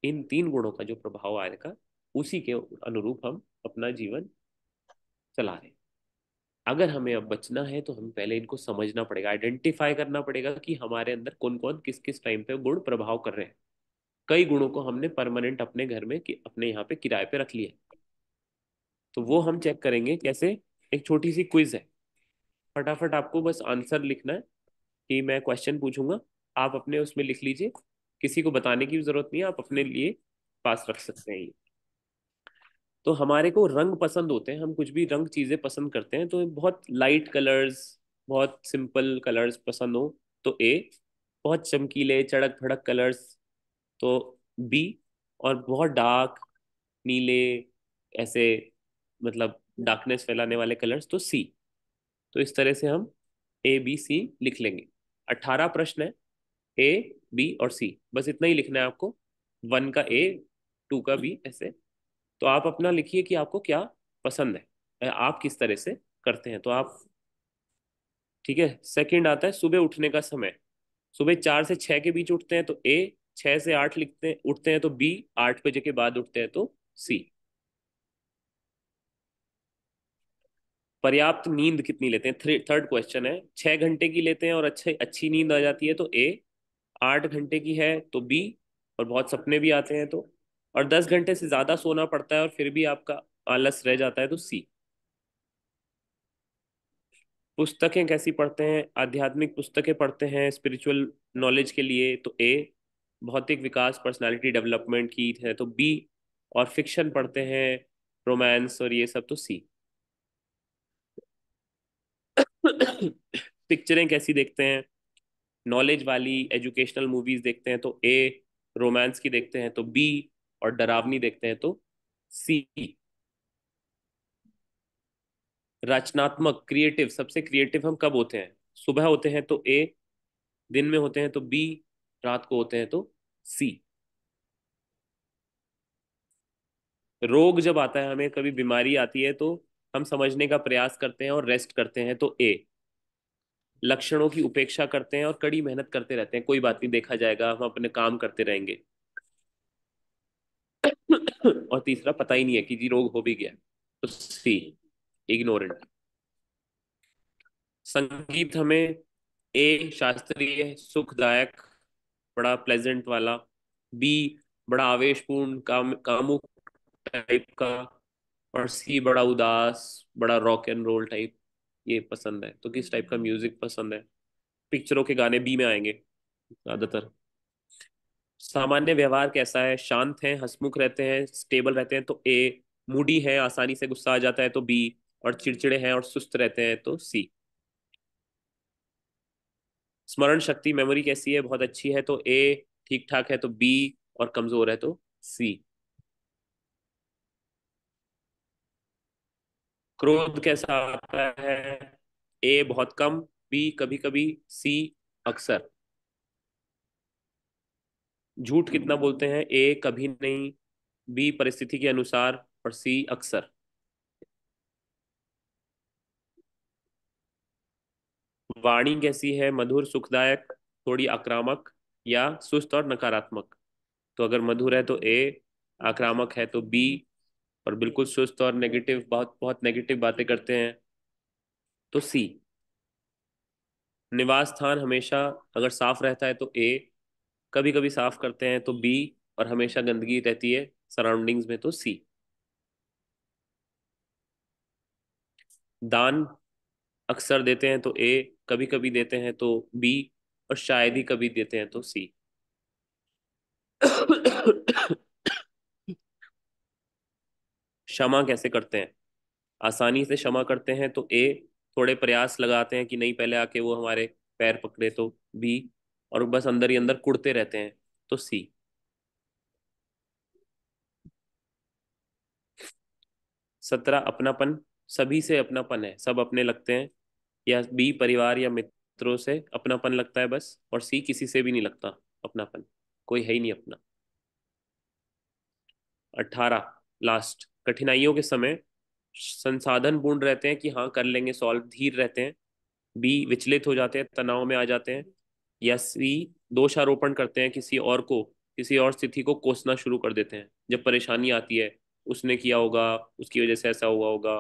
इन 3 गुणों का जो प्रभाव आएगा उसी के अनुरूप हम अपना जीवन चला रहे हैं। अगर हमें अब बचना है तो हम पहले इनको समझना पड़ेगा, आइडेंटिफाई करना पड़ेगा कि हमारे अंदर कौन कौन किस किस टाइम पे गुण प्रभाव कर रहे हैं। कई गुणों को हमने परमानेंट अपने घर में अपने यहाँ पे किराए पे रख लिया, तो वो हम चेक करेंगे कैसे। एक छोटी सी क्विज है, फटाफट आपको बस आंसर लिखना है कि मैं क्वेश्चन पूछूंगा, आप अपने उसमें लिख लीजिए। किसी को बताने की भी जरूरत नहीं है, आप अपने लिए पास रख सकते हैं ये। तो हमारे को रंग पसंद होते हैं, हम कुछ भी रंग चीजें पसंद करते हैं, तो बहुत लाइट कलर्स, बहुत सिंपल कलर्स पसंद हो तो A। बहुत चमकीले चड़क भड़क कलर्स तो B। और बहुत डार्क नीले, ऐसे मतलब डार्कनेस फैलाने वाले कलर्स तो C। तो इस तरह से हम ABC लिख लेंगे। 18 प्रश्न है, A B और C, बस इतना ही लिखना है आपको। 1 का A, 2 का B, ऐसे। तो आप अपना लिखिए कि आपको क्या पसंद है, आप किस तरह से करते हैं, तो आप। ठीक है। सेकंड आता है सुबह उठने का समय। सुबह 4 से 6 के बीच उठते हैं तो A, 6 से 8 लिखते हैं उठते हैं तो B, 8 बजे के बाद उठते हैं तो C। पर्याप्त नींद कितनी लेते हैं, थर्ड क्वेश्चन है। 6 घंटे की लेते हैं और अच्छे अच्छी नींद आ जाती है तो A। 8 घंटे की है तो B, और बहुत सपने भी आते हैं तो। और 10 घंटे से ज्यादा सोना पड़ता है और फिर भी आपका आलस रह जाता है तो C। पुस्तकें कैसी पढ़ते हैं, आध्यात्मिक पुस्तकें पढ़ते हैं स्पिरिचुअल नॉलेज के लिए तो A। भौतिक विकास पर्सनालिटी डेवलपमेंट की है तो B। और फिक्शन पढ़ते हैं, रोमांस और ये सब तो C। पिक्चरें कैसी देखते हैं, नॉलेज वाली एजुकेशनल मूवीज देखते हैं तो A। रोमांस की देखते हैं तो B। और डरावनी देखते हैं तो C। रचनात्मक क्रिएटिव, सबसे क्रिएटिव हम कब होते हैं? सुबह होते हैं तो A, दिन में होते हैं तो B, रात को होते हैं तो C। रोग जब आता है, हमें कभी बीमारी आती है तो हम समझने का प्रयास करते हैं और रेस्ट करते हैं तो A। लक्षणों की उपेक्षा करते हैं और कड़ी मेहनत करते रहते हैं, कोई बात नहीं देखा जाएगा, हम अपने काम करते रहेंगे। और तीसरा, पता ही नहीं है कि जी रोग हो भी गया तो C, इग्नोरेंट। संगीत हमें A, शास्त्रीय सुखदायक, बड़ा प्लेजेंट वाला। B, बड़ा आवेशपूर्ण कामुक टाइप का। और C, बड़ा उदास, बड़ा रॉक एंड रोल टाइप, ये पसंद है। तो किस टाइप का म्यूजिक पसंद है? पिक्चरों के गाने B में आएंगे ज्यादातर। सामान्य व्यवहार कैसा है, शांत है, हंसमुख रहते हैं, स्टेबल रहते हैं तो A। मूडी है, आसानी से गुस्सा आ जाता है तो B। और चिड़चिड़े हैं और सुस्त रहते हैं तो C। स्मरण शक्ति मेमोरी कैसी है, बहुत अच्छी है तो A। ठीक ठाक है तो B। और कमजोर है तो C। क्रोध कैसा आता है, A बहुत कम, B कभी कभी, C अक्सर। झूठ कितना बोलते हैं, A कभी नहीं, B परिस्थिति के अनुसार, और C अक्सर। वाणी कैसी है, मधुर सुखदायक, थोड़ी आक्रामक, या सुस्त और नकारात्मक? तो अगर मधुर है तो ए, आक्रामक है तो बी, और बिल्कुल सुस्त और नेगेटिव, बहुत बहुत नेगेटिव बातें करते हैं तो सी। निवास स्थान हमेशा अगर साफ रहता है तो ए, कभी कभी साफ करते हैं तो बी, और हमेशा गंदगी रहती है सराउंडिंग्स में तो सी। दान अक्सर देते हैं तो ए, कभी कभी देते हैं तो बी, और शायद ही कभी देते हैं तो सी। क्षमा कैसे करते हैं? आसानी से क्षमा करते हैं तो ए, थोड़े प्रयास लगाते हैं कि नहीं पहले आके वो हमारे पैर पकड़े तो बी, और बस अंदर ही अंदर कुड़ते रहते हैं तो सी। सत्रह, अपनापन, सभी से अपनापन है, सब अपने लगते हैं, या बी, परिवार या मित्रों से अपनापन लगता है बस, और सी, किसी से भी नहीं लगता अपनापन, कोई है ही नहीं अपना। 18, लास्ट, कठिनाइयों के समय संसाधन पूर्ण रहते हैं कि हाँ कर लेंगे सॉल्व, धीर रहते हैं। बी, विचलित हो जाते हैं, तनाव में आ जाते हैं। या सी, दोषारोपण करते हैं किसी और को, किसी और स्थिति को कोसना शुरू कर देते हैं जब परेशानी आती है, उसने किया होगा, उसकी वजह से ऐसा हुआ होगा,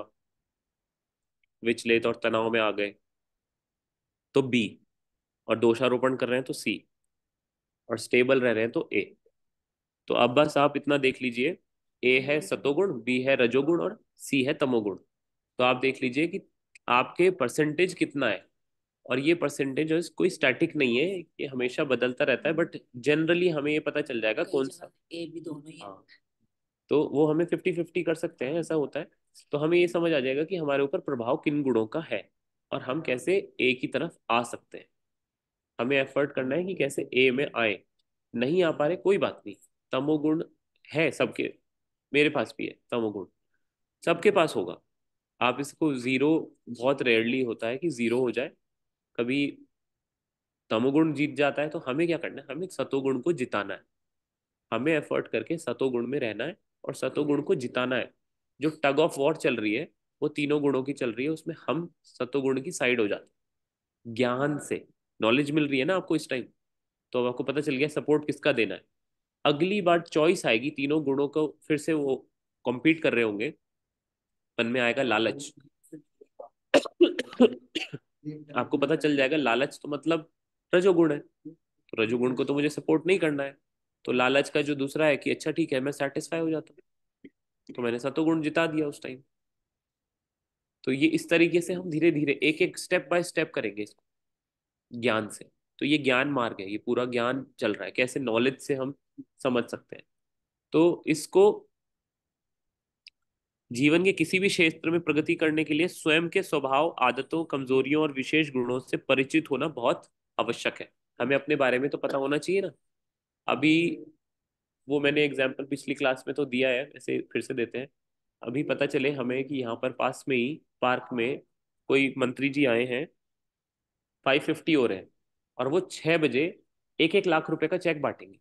विचलित और तनाव में आ गए तो बी, और दोषारोपण कर रहे हैं तो सी, और स्टेबल रह रहे हैं तो ए। तो अब बस आप इतना देख लीजिए, ए है सतोगुण, बी है रजोगुण, और सी है तमोगुण। तो आप देख लीजिए कि आपके परसेंटेज कितना है, और ये परसेंटेज कोई स्टैटिक नहीं है, ये हमेशा बदलता रहता है, बट जनरली हमें ये पता चल जाएगा कौन सा। ए भी दोनों ही है। हाँ, तो वो हमें 50-50 कर सकते हैं, ऐसा होता है। तो हमें ये समझ आ जाएगा कि हमारे ऊपर प्रभाव किन गुणों का है, और हम कैसे ए की तरफ आ सकते हैं। हमें एफर्ट करना है कि कैसे ए में आए। नहीं आ पा रहे, कोई बात नहीं, तमोगुण है सबके, मेरे पास भी है तमोगुण, सबके पास होगा। आप इसको जीरो, बहुत रेयरली होता है कि जीरो हो जाए, कभी तमोगुण जीत जाता है। तो हमें क्या करना है, हमें सतोगुण को जिताना है, हमें एफर्ट करके सतोगुण में रहना है और सतोगुण को जिताना है। जो टग ऑफ वॉर चल रही है वो तीनों गुणों की चल रही है, उसमें हम सतोगुण की साइड हो जाते हैं। ज्ञान से नॉलेज मिल रही है ना आपको इस टाइम, तो अब आपको पता चल गया सपोर्ट किसका देना है। अगली बार चॉइस आएगी, तीनों गुणों को फिर से वो कॉम्पीट कर रहे होंगे, मन में आएगा लालच। आपको पता चल जाएगा लालच तो मतलब रजोगुण है, तो रजोगुण को तो मुझे सपोर्ट नहीं करना है। तो लालच का जो दूसरा है कि अच्छा ठीक है मैं सेटिस्फाई हो जाता हूँ, तो मैंने सतोगुण जिता दिया उस टाइम। तो ये इस तरीके से हम धीरे धीरे एक एक स्टेप बाय स्टेप करेंगे इसको, ज्ञान से। तो ये ज्ञान मार्ग है, ये पूरा ज्ञान चल रहा है, कैसे नॉलेज से हम समझ सकते हैं। तो इसको जीवन के किसी भी क्षेत्र में प्रगति करने के लिए स्वयं के स्वभाव, आदतों, कमजोरियों और विशेष गुणों से परिचित होना बहुत आवश्यक है। हमें अपने बारे में तो पता होना चाहिए ना। अभी वो मैंने एग्जाम्पल पिछली क्लास में तो दिया है, वैसे फिर से देते हैं। अभी पता चले हमें कि यहाँ पर पास में ही पार्क में कोई मंत्री जी आए हैं, 550 हो रहे हैं, और वो 6 बजे 1-1 लाख रुपए का चेक बांटेंगे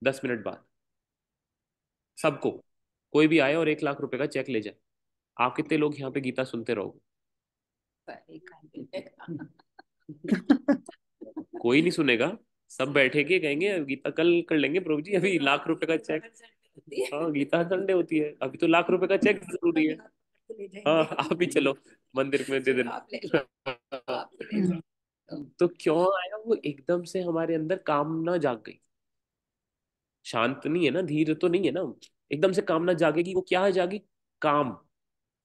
10 मिनट बाद सबको। कोई भी आए और 1 लाख रुपए का चेक ले जाए, आप कितने लोग यहाँ पे गीता सुनते रहोगे? कोई नहीं सुनेगा, सब बैठेंगे कहेंगे गीता कल कर लेंगे प्रभु जी, अभी 1 लाख रुपए का चेक। हाँ, गीता संडे होती है, अभी तो 1 लाख रुपए का चेक जरूरी है। हाँ, आप भी चलो मंदिर में दे देना। तो क्यों आया वो, एकदम से हमारे अंदर कामना जाग गई। शांत नहीं है ना, धीर तो नहीं है ना, एकदम से कामना जागेगी। वो क्या है जागी? काम,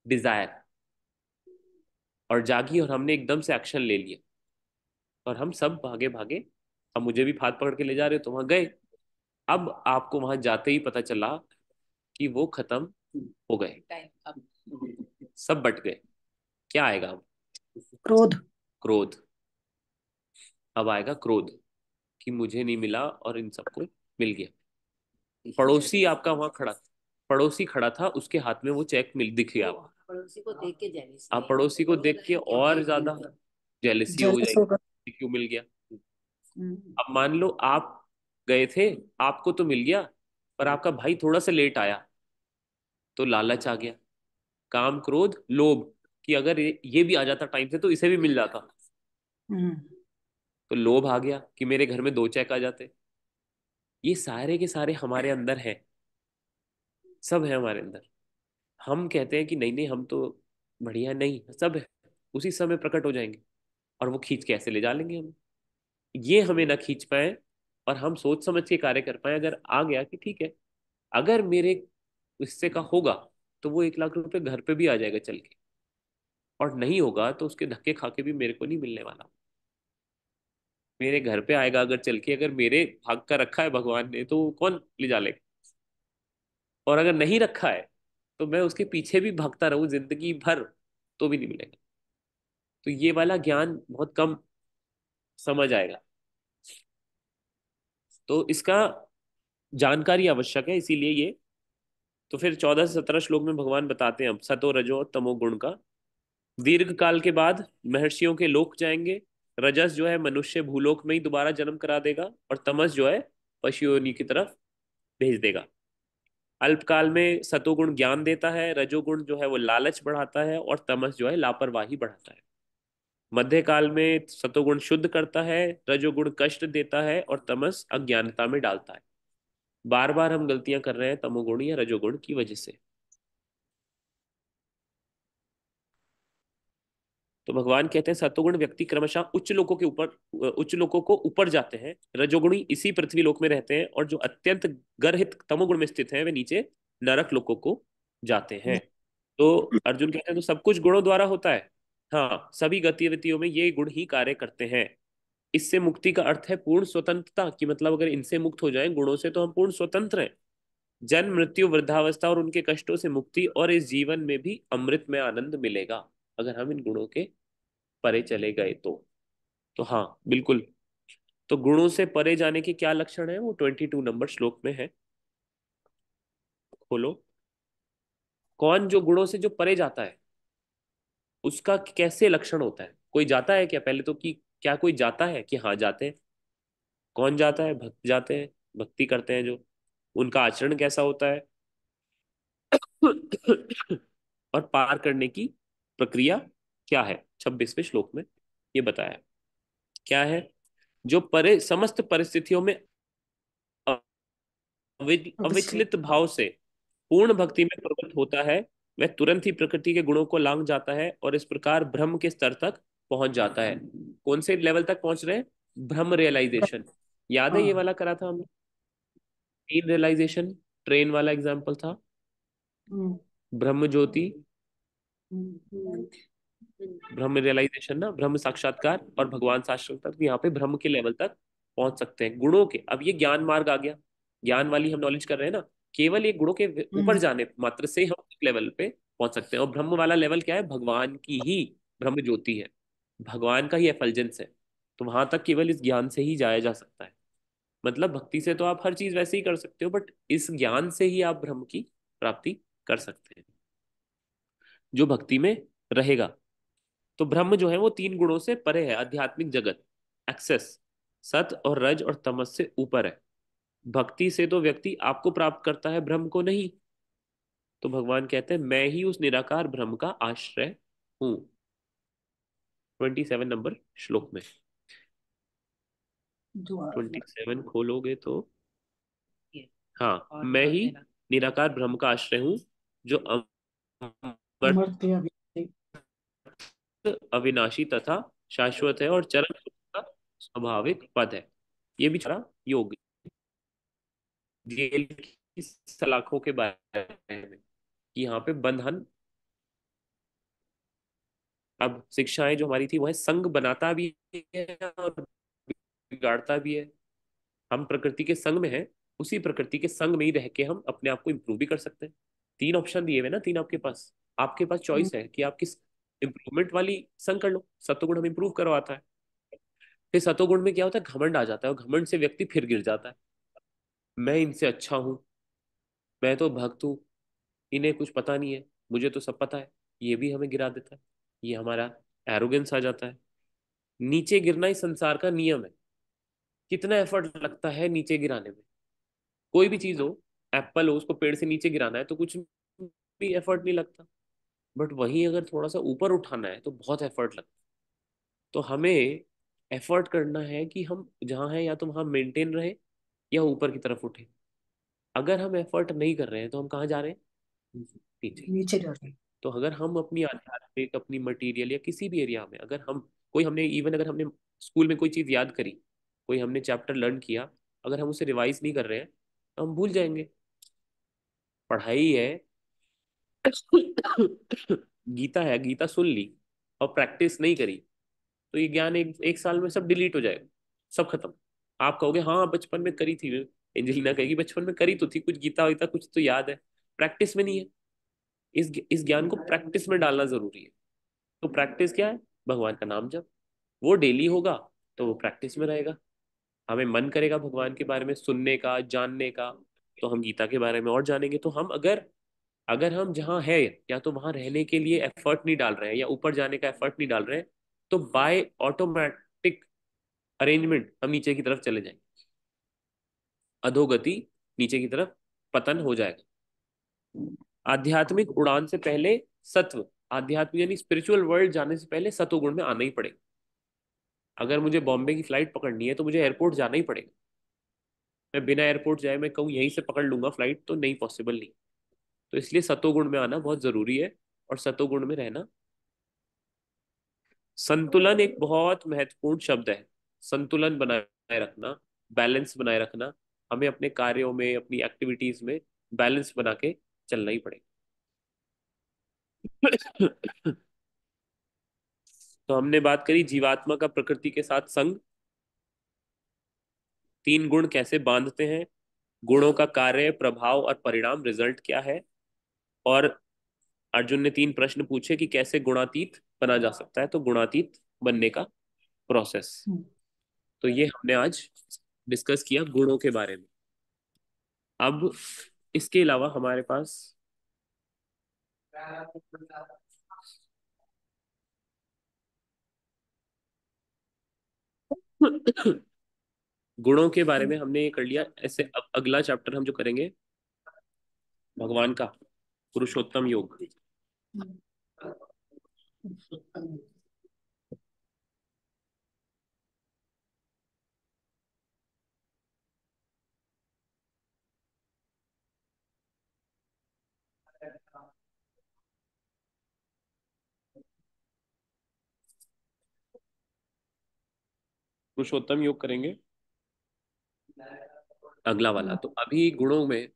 डिजायर, और जागी, और हमने एकदम से एक्शन ले लिया, और हम सब भागे भागे। अब मुझे भी हाथ पकड़ के ले जा रहे हो तो वहां गए। अब आपको वहां जाते ही पता चला कि वो खत्म हो गए, सब बट गए। क्या आएगा अब? क्रोध। क्रोध। अब आएगा क्रोध कि मुझे नहीं मिला और इन सबको मिल गया। पड़ोसी आपका वहां खड़ा, पड़ोसी खड़ा था, उसके हाथ में वो चेक मिल दिख गया। पड़ोसी को देख के जेलिस, आप पड़ोसी को देख के और ज्यादा जेलसी हो जेलस होगा। जाएगी, क्यों मिल गया। अब मान लो आप गए थे, आपको तो मिल गया, पर आपका भाई थोड़ा सा लेट आया, तो लालच आ गया, काम, क्रोध, लोभ, कि अगर ये भी आ जाता टाइम से तो इसे भी मिल जाता। हम्म। तो लोभ आ गया कि मेरे घर में 2 चेक आ जाते। ये सारे के सारे हमारे अंदर हैं, सब है हमारे अंदर। हम कहते हैं कि नहीं नहीं हम तो बढ़िया, नहीं सब है, उसी समय प्रकट हो जाएंगे और वो खींच के ऐसे ले जा लेंगे हम। ये हमें ना खींच पाए और हम सोच समझ के कार्य कर पाए। अगर आ गया कि ठीक है, अगर मेरे हिस्से का होगा तो वो 1 लाख रुपए घर पे भी आ जाएगा चल के, और नहीं होगा तो उसके धक्के खा के भी मेरे को नहीं मिलने वाला। मेरे घर पे आएगा अगर चल के, अगर मेरे भाग का रखा है भगवान ने तो वो कौन ले जा लेगा, और अगर नहीं रखा है तो मैं उसके पीछे भी भागता रहूं जिंदगी भर तो भी नहीं मिलेगा। तो ये वाला ज्ञान बहुत कम समझ आएगा, तो इसका जानकारी आवश्यक है, इसीलिए ये। तो फिर 14 से 17 श्लोक में भगवान बताते हैं अब सतो रजो और तमो गुण का। दीर्घ काल के बाद महर्षियों के लोक जाएंगे। रजस जो है मनुष्य भूलोक में ही दोबारा जन्म करा देगा, और तमस जो है पशु योनि की तरफ भेज देगा। अल्पकाल में सतोगुण ज्ञान देता है, रजोगुण जो है वो लालच बढ़ाता है, और तमस जो है लापरवाही बढ़ाता है। मध्य काल में सतोगुण शुद्ध करता है, रजोगुण कष्ट देता है, और तमस अज्ञानता में डालता है। बार बार हम गलतियां कर रहे हैं तमोगुण या रजोगुण की वजह से। तो भगवान कहते हैं सतोगुण व्यक्ति क्रमशः उच्च लोकों के ऊपर, उच्च लोकों को ऊपर जाते हैं। रजोगुणी इसी पृथ्वी लोक में रहते हैं, और जो अत्यंत गर्हित तमोगुण में स्थित हैं वे नीचे नरक लोकों को जाते हैं। तो अर्जुन कहते हैं तो सब कुछ गुणों द्वारा होता है। हाँ, सभी गतिविधियों में ये गुण ही कार्य करते हैं। इससे मुक्ति का अर्थ है पूर्ण स्वतंत्रता की, मतलब अगर इनसे मुक्त हो जाएं गुणों से तो हम पूर्ण स्वतंत्र हैं। जन्म मृत्यु वृद्धावस्था और उनके कष्टों से मुक्ति, और इस जीवन में भी अमृत में आनंद मिलेगा अगर हम इन गुणों के परे चले गए तो हाँ बिल्कुल। तो गुणों से परे जाने के क्या लक्षण है, वो 22 नंबर श्लोक में है। खोलो। कौन जो गुणों से जो परे जाता है उसका कैसे लक्षण होता है? कोई जाता है क्या, पहले तो कि क्या कोई जाता है कि हाँ जाते हैं? कौन जाता है? भक्त जाते हैं, भक्ति करते हैं जो। उनका आचरण कैसा होता है? और पार करने की प्रक्रिया क्या है? 26वें श्लोक में ये बताया। क्या है? जो परे समस्त परिस्थितियों में अविचलित अविचलित भाव से पूर्ण भक्ति में प्रवृत्त होता है, वह तुरंत ही प्रकृति के गुणों को लांघ जाता है और इस प्रकार ब्रह्म के स्तर तक पहुंच जाता है। कौन से लेवल तक पहुंच रहे हैं? ब्रह्म रियलाइजेशन। याद है ये हाँ। वाला करा था हमने, तीन रियलाइजेशन, ट्रेन वाला एग्जाम्पल था। हम्म, ब्रह्म ज्योति, हम्म, ब्रह्म रियलाइजेशन ना, ब्रह्म साक्षात्कार और भगवान साक्षात्कार। यहाँ पे ब्रह्म के लेवल तक पहुंच सकते हैं गुणों के। अब ये ज्ञान मार्ग आ गया, ज्ञान वाली हम नॉलेज कर रहे हैं ना। केवल ये गुणों के ऊपर हम्म, जाने मात्र से हम एक लेवल पे पहुंच सकते हैं। और ब्रह्म वाला लेवल क्या है? भगवान की ही ब्रह्म ज्योति है, भगवान का ही एफल्जेंस है। तो वहां तक केवल इस ज्ञान से ही जाया जा सकता है। मतलब भक्ति से तो आप हर चीज वैसे ही कर सकते हो, बट इस ज्ञान से ही आप ब्रह्म की प्राप्ति कर सकते हैं जो भक्ति में रहेगा। तो ब्रह्म जो है वो तीन गुणों से परे है, आध्यात्मिक जगत, एक्सेस, सत और रज और तमस से ऊपर है। भक्ति से तो व्यक्ति आपको प्राप्त करता है, ब्रह्म को नहीं। तो भगवान कहते हैं मैं ही उस निराकार ब्रह्म का आश्रय हूं। 27 नंबर श्लोक में। जो 27 खोलोगे तो ये हाँ, और मैं ही मेरा निराकार ब्रह्म का आश्रय हूं, जो अमर्त, अमर्त्य अविनाशी। अविनाशी तथा शाश्वत है, और चरम सुख का स्वाभाविक पद है। ये भी सारा योग, जेल की सलाखों के बारे में कि यहाँ पे बंधन। अब शिक्षाएं जो हमारी थी वो है संग बनाता भी है और बिगाड़ता भी है। हम प्रकृति के संग में हैं, उसी प्रकृति के संग में ही रह के हम अपने आप को इम्प्रूव भी कर सकते हैं। तीन ऑप्शन दिए हुए ना, तीन आपके पास हम्म, चॉइस है कि आप किस इम्प्रूवमेंट वाली संग कर लो। सत्वगुण हम इम्प्रूव करवाता है। फिर सत्वगुण में क्या होता है? घमंड आ जाता है, और घमंड से व्यक्ति फिर गिर जाता है। मैं इनसे अच्छा हूँ, मैं तो भक्त हूँ, इन्हें कुछ पता नहीं है, मुझे तो सब पता है। ये भी हमें गिरा देता है, ये हमारा एरोगेंस आ जाता है। नीचे गिरना ही संसार का नियम है। कितना एफर्ट लगता है नीचे गिराने में? कोई भी चीज हो, एप्पल हो, उसको पेड़ से नीचे गिराना है तो कुछ भी एफर्ट नहीं लगता। बट वहीं अगर थोड़ा सा ऊपर उठाना है तो बहुत एफर्ट लगता है। तो हमें एफर्ट करना है कि हम जहाँ हैं या तो वहाँ मेंटेन रहे, या ऊपर की तरफ उठे। अगर हम एफर्ट नहीं कर रहे हैं तो हम कहाँ जा रहे हैं? नीचे। नीचे जा रहे हैं। तो अगर हम अपनी आध्यात्मिक, अपनी मटेरियल या किसी भी एरिया में, अगर हम कोई हमने इवन अगर हमने स्कूल में कोई चीज़ याद करी, कोई हमने चैप्टर लर्न किया, अगर हम उसे रिवाइज नहीं कर रहे हैं तो हम भूल जाएंगे। पढ़ाई है गीता है, गीता सुन ली और प्रैक्टिस नहीं करी तो ये ज्ञान एक साल में सब डिलीट हो जाएगा, सब खत्म। आप कहोगे हाँ बचपन में करी थी। एंजेलिना कहेगी बचपन में करी तो थी, कुछ गीता वीता कुछ तो याद है, प्रैक्टिस में नहीं है। इस ज्ञान को प्रैक्टिस में डालना जरूरी है। तो प्रैक्टिस क्या है? भगवान का नाम जप। वो डेली होगा तो वो प्रैक्टिस में रहेगा। हमें मन करेगा भगवान के बारे में सुनने का, जानने का, तो हम गीता के बारे में और जानेंगे। तो हम अगर अगर हम जहाँ है या तो वहां रहने के लिए एफर्ट नहीं डाल रहे हैं या ऊपर जाने का एफर्ट नहीं डाल रहे हैं, तो बाय ऑटोमेटिक अरेंजमेंट हम नीचे की तरफ चले जाएंगे। अधोगति, नीचे की तरफ पतन हो जाएगा। आध्यात्मिक उड़ान से पहले सत्व, आध्यात्मिक यानी स्पिरिचुअल वर्ल्ड जाने से पहले सतोगुण में आना ही पड़ेगा। अगर मुझे बॉम्बे की फ्लाइट पकड़नी है तो मुझे एयरपोर्ट जाना ही पड़ेगा। मैं बिना एयरपोर्ट जाए मैं कहूँ यहीं से पकड़ लूंगा फ्लाइट, तो नहीं, पॉसिबल नहीं। तो इसलिए सतोगुण में आना बहुत जरूरी है और सतोगुण में रहना। संतुलन एक बहुत महत्वपूर्ण शब्द है। संतुलन बनाए रखना, बैलेंस बनाए रखना। हमें अपने कार्यों में, अपनी एक्टिविटीज में बैलेंस बना के चलना ही पड़ेगा। तो हमने बात करी जीवात्मा का प्रकृति के साथ संग, तीन गुण कैसे बांधते हैं, गुणों का कार्य, प्रभाव और परिणाम, रिजल्ट क्या है। और अर्जुन ने तीन प्रश्न पूछे कि कैसे गुणातीत बना जा सकता है, तो गुणातीत बनने का प्रोसेस। तो ये हमने आज डिस्कस किया गुणों के बारे में। अब इसके अलावा हमारे पास गुणों के बारे में हमने ये कर लिया। ऐसे अब अगला चैप्टर हम जो करेंगे भगवान का पुरुषोत्तम योग। पुरुषोत्तम योग करेंगे अगला वाला। तो अभी गुणों में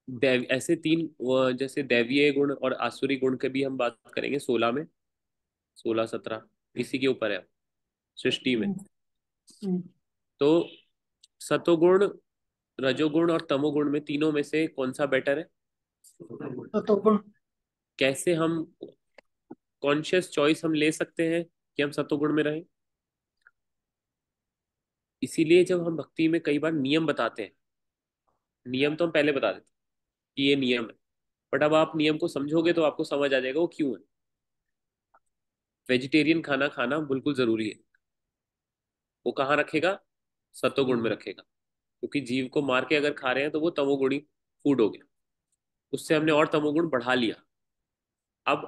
देव ऐसे तीन जैसे दैवीय गुण और आसुरी गुण के भी हम बात करेंगे 16 में, 16-17 इसी के ऊपर है सृष्टि में। तो सतोगुण, रजोगुण और तमोगुण में तीनों में से कौन सा बेटर है? सतोगुण। कैसे हम कॉन्शियस चॉइस हम ले सकते हैं कि हम सतोगुण में रहें? इसीलिए जब हम भक्ति में कई बार नियम बताते हैं, नियम तो हम पहले बता देते हैं कि ये नियम है, बट अब आप नियम को समझोगे तो आपको समझ आ जाएगा वो क्यों है। वेजिटेरियन खाना खाना बिल्कुल जरूरी है। वो कहाँ रखेगा? सतोगुण में रखेगा, क्योंकि जीव को मार के अगर खा रहे हैं तो वो तमोगुणी फूड हो गया, उससे हमने और तमोगुण बढ़ा लिया। अब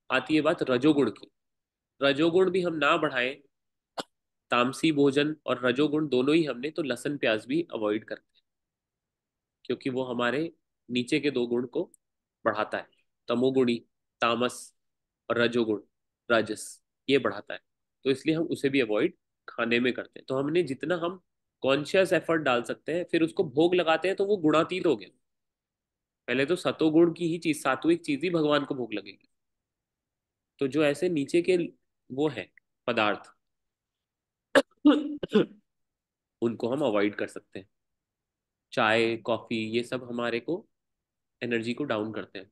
आती है बात रजोगुण की। रजोगुण भी हम ना बढ़ाएं, तामसी भोजन और रजोगुण दोनों ही हमने, तो लहसुन प्याज भी अवॉइड करते हैं, क्योंकि वो हमारे नीचे के दो गुण को बढ़ाता है। तमोगुणी तामस और रजोगुण राजस ये बढ़ाता है, तो इसलिए हम उसे भी अवॉइड खाने में करते हैं। तो हमने जितना हम कॉन्शियस एफर्ट डाल सकते हैं फिर उसको भोग लगाते हैं तो वो गुणातीत हो गया। पहले तो सतोगुण की ही चीज, सात्विक चीज ही भगवान को भोग लगेगी। तो जो ऐसे नीचे के वो है पदार्थ उनको हम अवॉइड कर सकते हैं। चाय कॉफी ये सब हमारे को एनर्जी को डाउन करते हैं,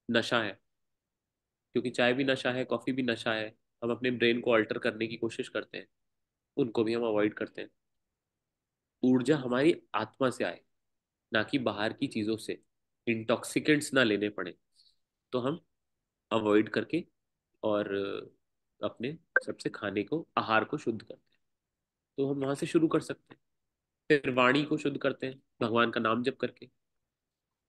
नशा है। क्योंकि चाय भी नशा है, कॉफी भी नशा है। हम अपने ब्रेन को अल्टर करने की कोशिश करते हैं, उनको भी हम अवॉइड करते हैं। ऊर्जा हमारी आत्मा से आए, ना कि बाहर की चीजों से। इंटॉक्सिकेंट्स ना लेने पड़े, तो हम अवॉइड करके और अपने सबसे खाने को, आहार को शुद्ध करते हैं। तो हम वहां से शुरू कर सकते हैं। फिर वाणी को शुद्ध करते हैं भगवान का नाम जप करके।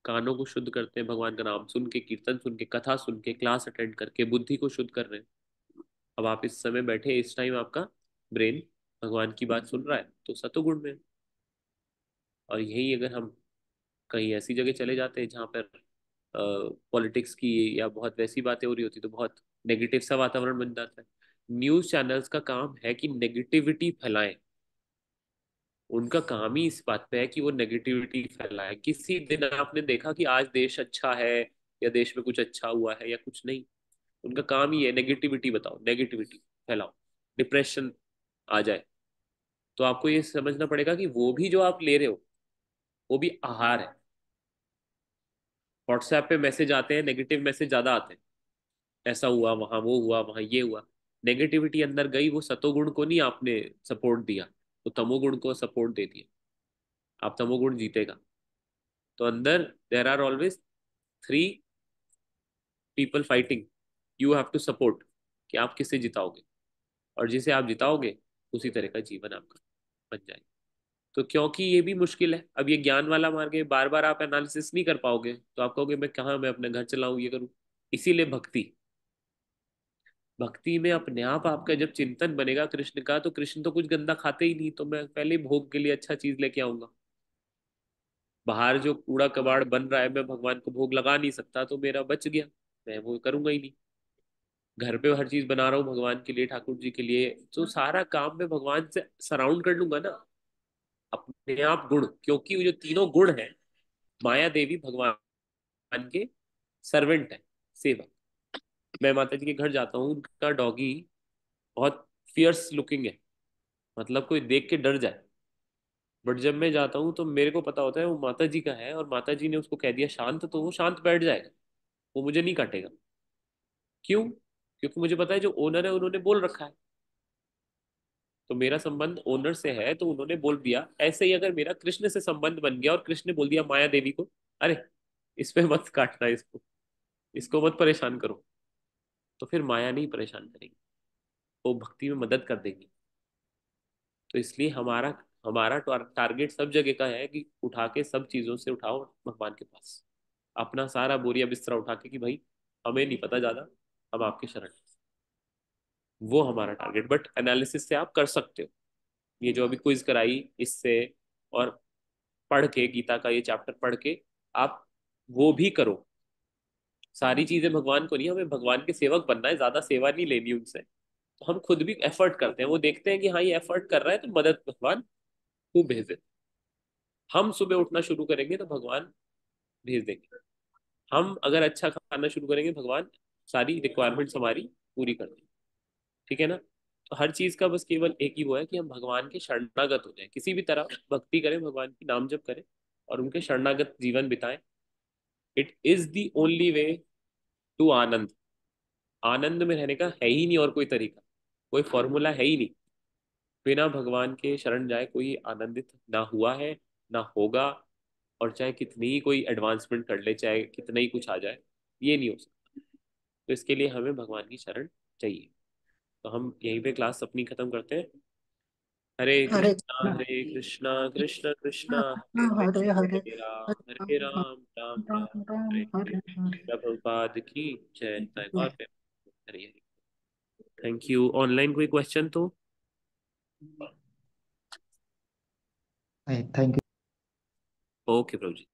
कानों को शुद्ध करते हैं भगवान का नाम सुन के, कीर्तन सुन के, कथा सुन के, क्लास अटेंड करके। बुद्धि को शुद्ध कर रहे हैं। अब आप इस समय बैठे, इस टाइम आपका ब्रेन भगवान की बात सुन रहा है तो सतोगुण में। और यही अगर हम कहीं ऐसी जगह चले जाते हैं जहाँ पर पॉलिटिक्स की या बहुत वैसी बातें हो रही होती तो बहुत नेगेटिव सा वातावरण बन जाता है। न्यूज चैनल्स का काम है कि नेगेटिविटी फैलाएं। उनका काम ही इस बात पे है कि वो नेगेटिविटी फैलाए। किसी दिन आपने देखा कि आज देश अच्छा है या देश में कुछ अच्छा हुआ है या कुछ नहीं? उनका काम ही है नेगेटिविटी बताओ, नेगेटिविटी फैलाओ, डिप्रेशन आ जाए। तो आपको ये समझना पड़ेगा कि वो भी जो आप ले रहे हो वो भी आहार है। व्हाट्सएप पे मैसेज आते हैं, नेगेटिव मैसेज ज्यादा आते हैं, ऐसा हुआ वहां, वो हुआ वहां, ये हुआ। नेगेटिविटी अंदर गई, वो सतोगुण को नहीं आपने सपोर्ट दिया, तो तमोगुण को सपोर्ट दे दिया। आप तमोगुण जीतेगा। तो अंदर there are always three people fighting, you have to support कि आप किसे जिताओगे। और जिसे आप जिताओगे उसी तरह का जीवन आपका बन जाएगा। तो क्योंकि ये भी मुश्किल है, अब ये ज्ञान वाला मार्ग है, बार बार आप एनालिसिस नहीं कर पाओगे, तो आप कहोगे मैं कहाँ, मैं अपना घर चलाऊं, ये करूं। इसीलिए भक्ति, भक्ति में अपने आप आपका जब चिंतन बनेगा कृष्ण का, तो कृष्ण तो कुछ गंदा खाते ही नहीं, तो मैं पहले ही भोग के लिए अच्छा चीज लेके आऊंगा। बाहर जो कूड़ा कबाड़ बन रहा है, मैं भगवान को भोग लगा नहीं सकता, तो मेरा बच गया, मैं वो करूंगा ही नहीं। घर पे हर चीज बना रहा हूँ भगवान के लिए, ठाकुर जी के लिए, तो सारा काम मैं भगवान से सराउंड कर लूंगा ना। अपने आप गुण, क्योंकि वो जो तीनों गुण है, माया देवी भगवान के सर्वेंट है, सेवक। मैं माता जी के घर जाता हूँ, उनका डॉगी बहुत फियर्स लुकिंग है, मतलब कोई देख के डर जाए। बट जब मैं जाता हूँ तो मेरे को पता होता है वो माता जी का है, और माता जी ने उसको कह दिया शांत, तो वो शांत बैठ जाएगा, वो मुझे नहीं काटेगा। क्यों? क्योंकि मुझे पता है जो ओनर है उन्होंने बोल रखा है। तो मेरा संबंध ओनर से है, तो उन्होंने बोल दिया। ऐसे ही अगर मेरा कृष्ण से संबंध बन गया और कृष्ण ने बोल दिया माया देवी को, अरे इस पे मत काटना, इसको इसको मत परेशान करो, तो फिर माया नहीं परेशान करेगी, वो भक्ति में मदद कर देगी। तो इसलिए हमारा हमारा टारगेट सब जगह का है कि उठा के सब चीजों से उठाओ भगवान के पास, अपना सारा बोरिया बिस्तरा उठा के, कि भाई हमें नहीं पता ज्यादा, हम आपके शरण हैं। वो हमारा टारगेट। बट एनालिसिस से आप कर सकते हो, ये जो अभी क्विज कराई इससे, और पढ़ के गीता का ये चैप्टर पढ़ के आप वो भी करो। सारी चीजें भगवान को नहीं, हमें भगवान के सेवक बनना है, ज्यादा सेवा नहीं लेनी उनसे। तो हम खुद भी एफर्ट करते हैं, वो देखते हैं कि हाँ ये एफर्ट कर रहा है, तो मदद भगवान खूब भेज देते। हम सुबह उठना शुरू करेंगे तो भगवान भेज देंगे। हम अगर अच्छा खाना शुरू करेंगे, भगवान सारी रिक्वायरमेंट्स हमारी पूरी कर देंगे। ठीक है ना? तो हर चीज का बस केवल एक ही वो है कि हम भगवान के शरणागत हो जाएं, किसी भी तरह भक्ति करें, भगवान की नाम जप करें और उनके शरणागत जीवन बिताएं। It is the only way to आनंद। आनंद में रहने का है ही नहीं और कोई तरीका, कोई फॉर्मूला है ही नहीं। बिना भगवान के शरण जाए कोई आनंदित ना हुआ है, ना होगा। और चाहे कितनी ही कोई एडवांसमेंट कर ले, चाहे कितना ही कुछ आ जाए, ये नहीं हो सकता। तो इसके लिए हमें भगवान की शरण चाहिए। तो हम यहीं पे क्लास अपनी खत्म करते हैं। हरे हरे कृष्णा कृष्ण कृष्णा हरे कृष्ण हरे, हरे हरे हरे राम राम राम राम राम हरे हरे। हरे हरे। प्रभुपाद की जय। और हरे हरे। Thank you. ऑनलाइन कोई क्वेश्चन तो? Thank you. ओके प्रभु जी।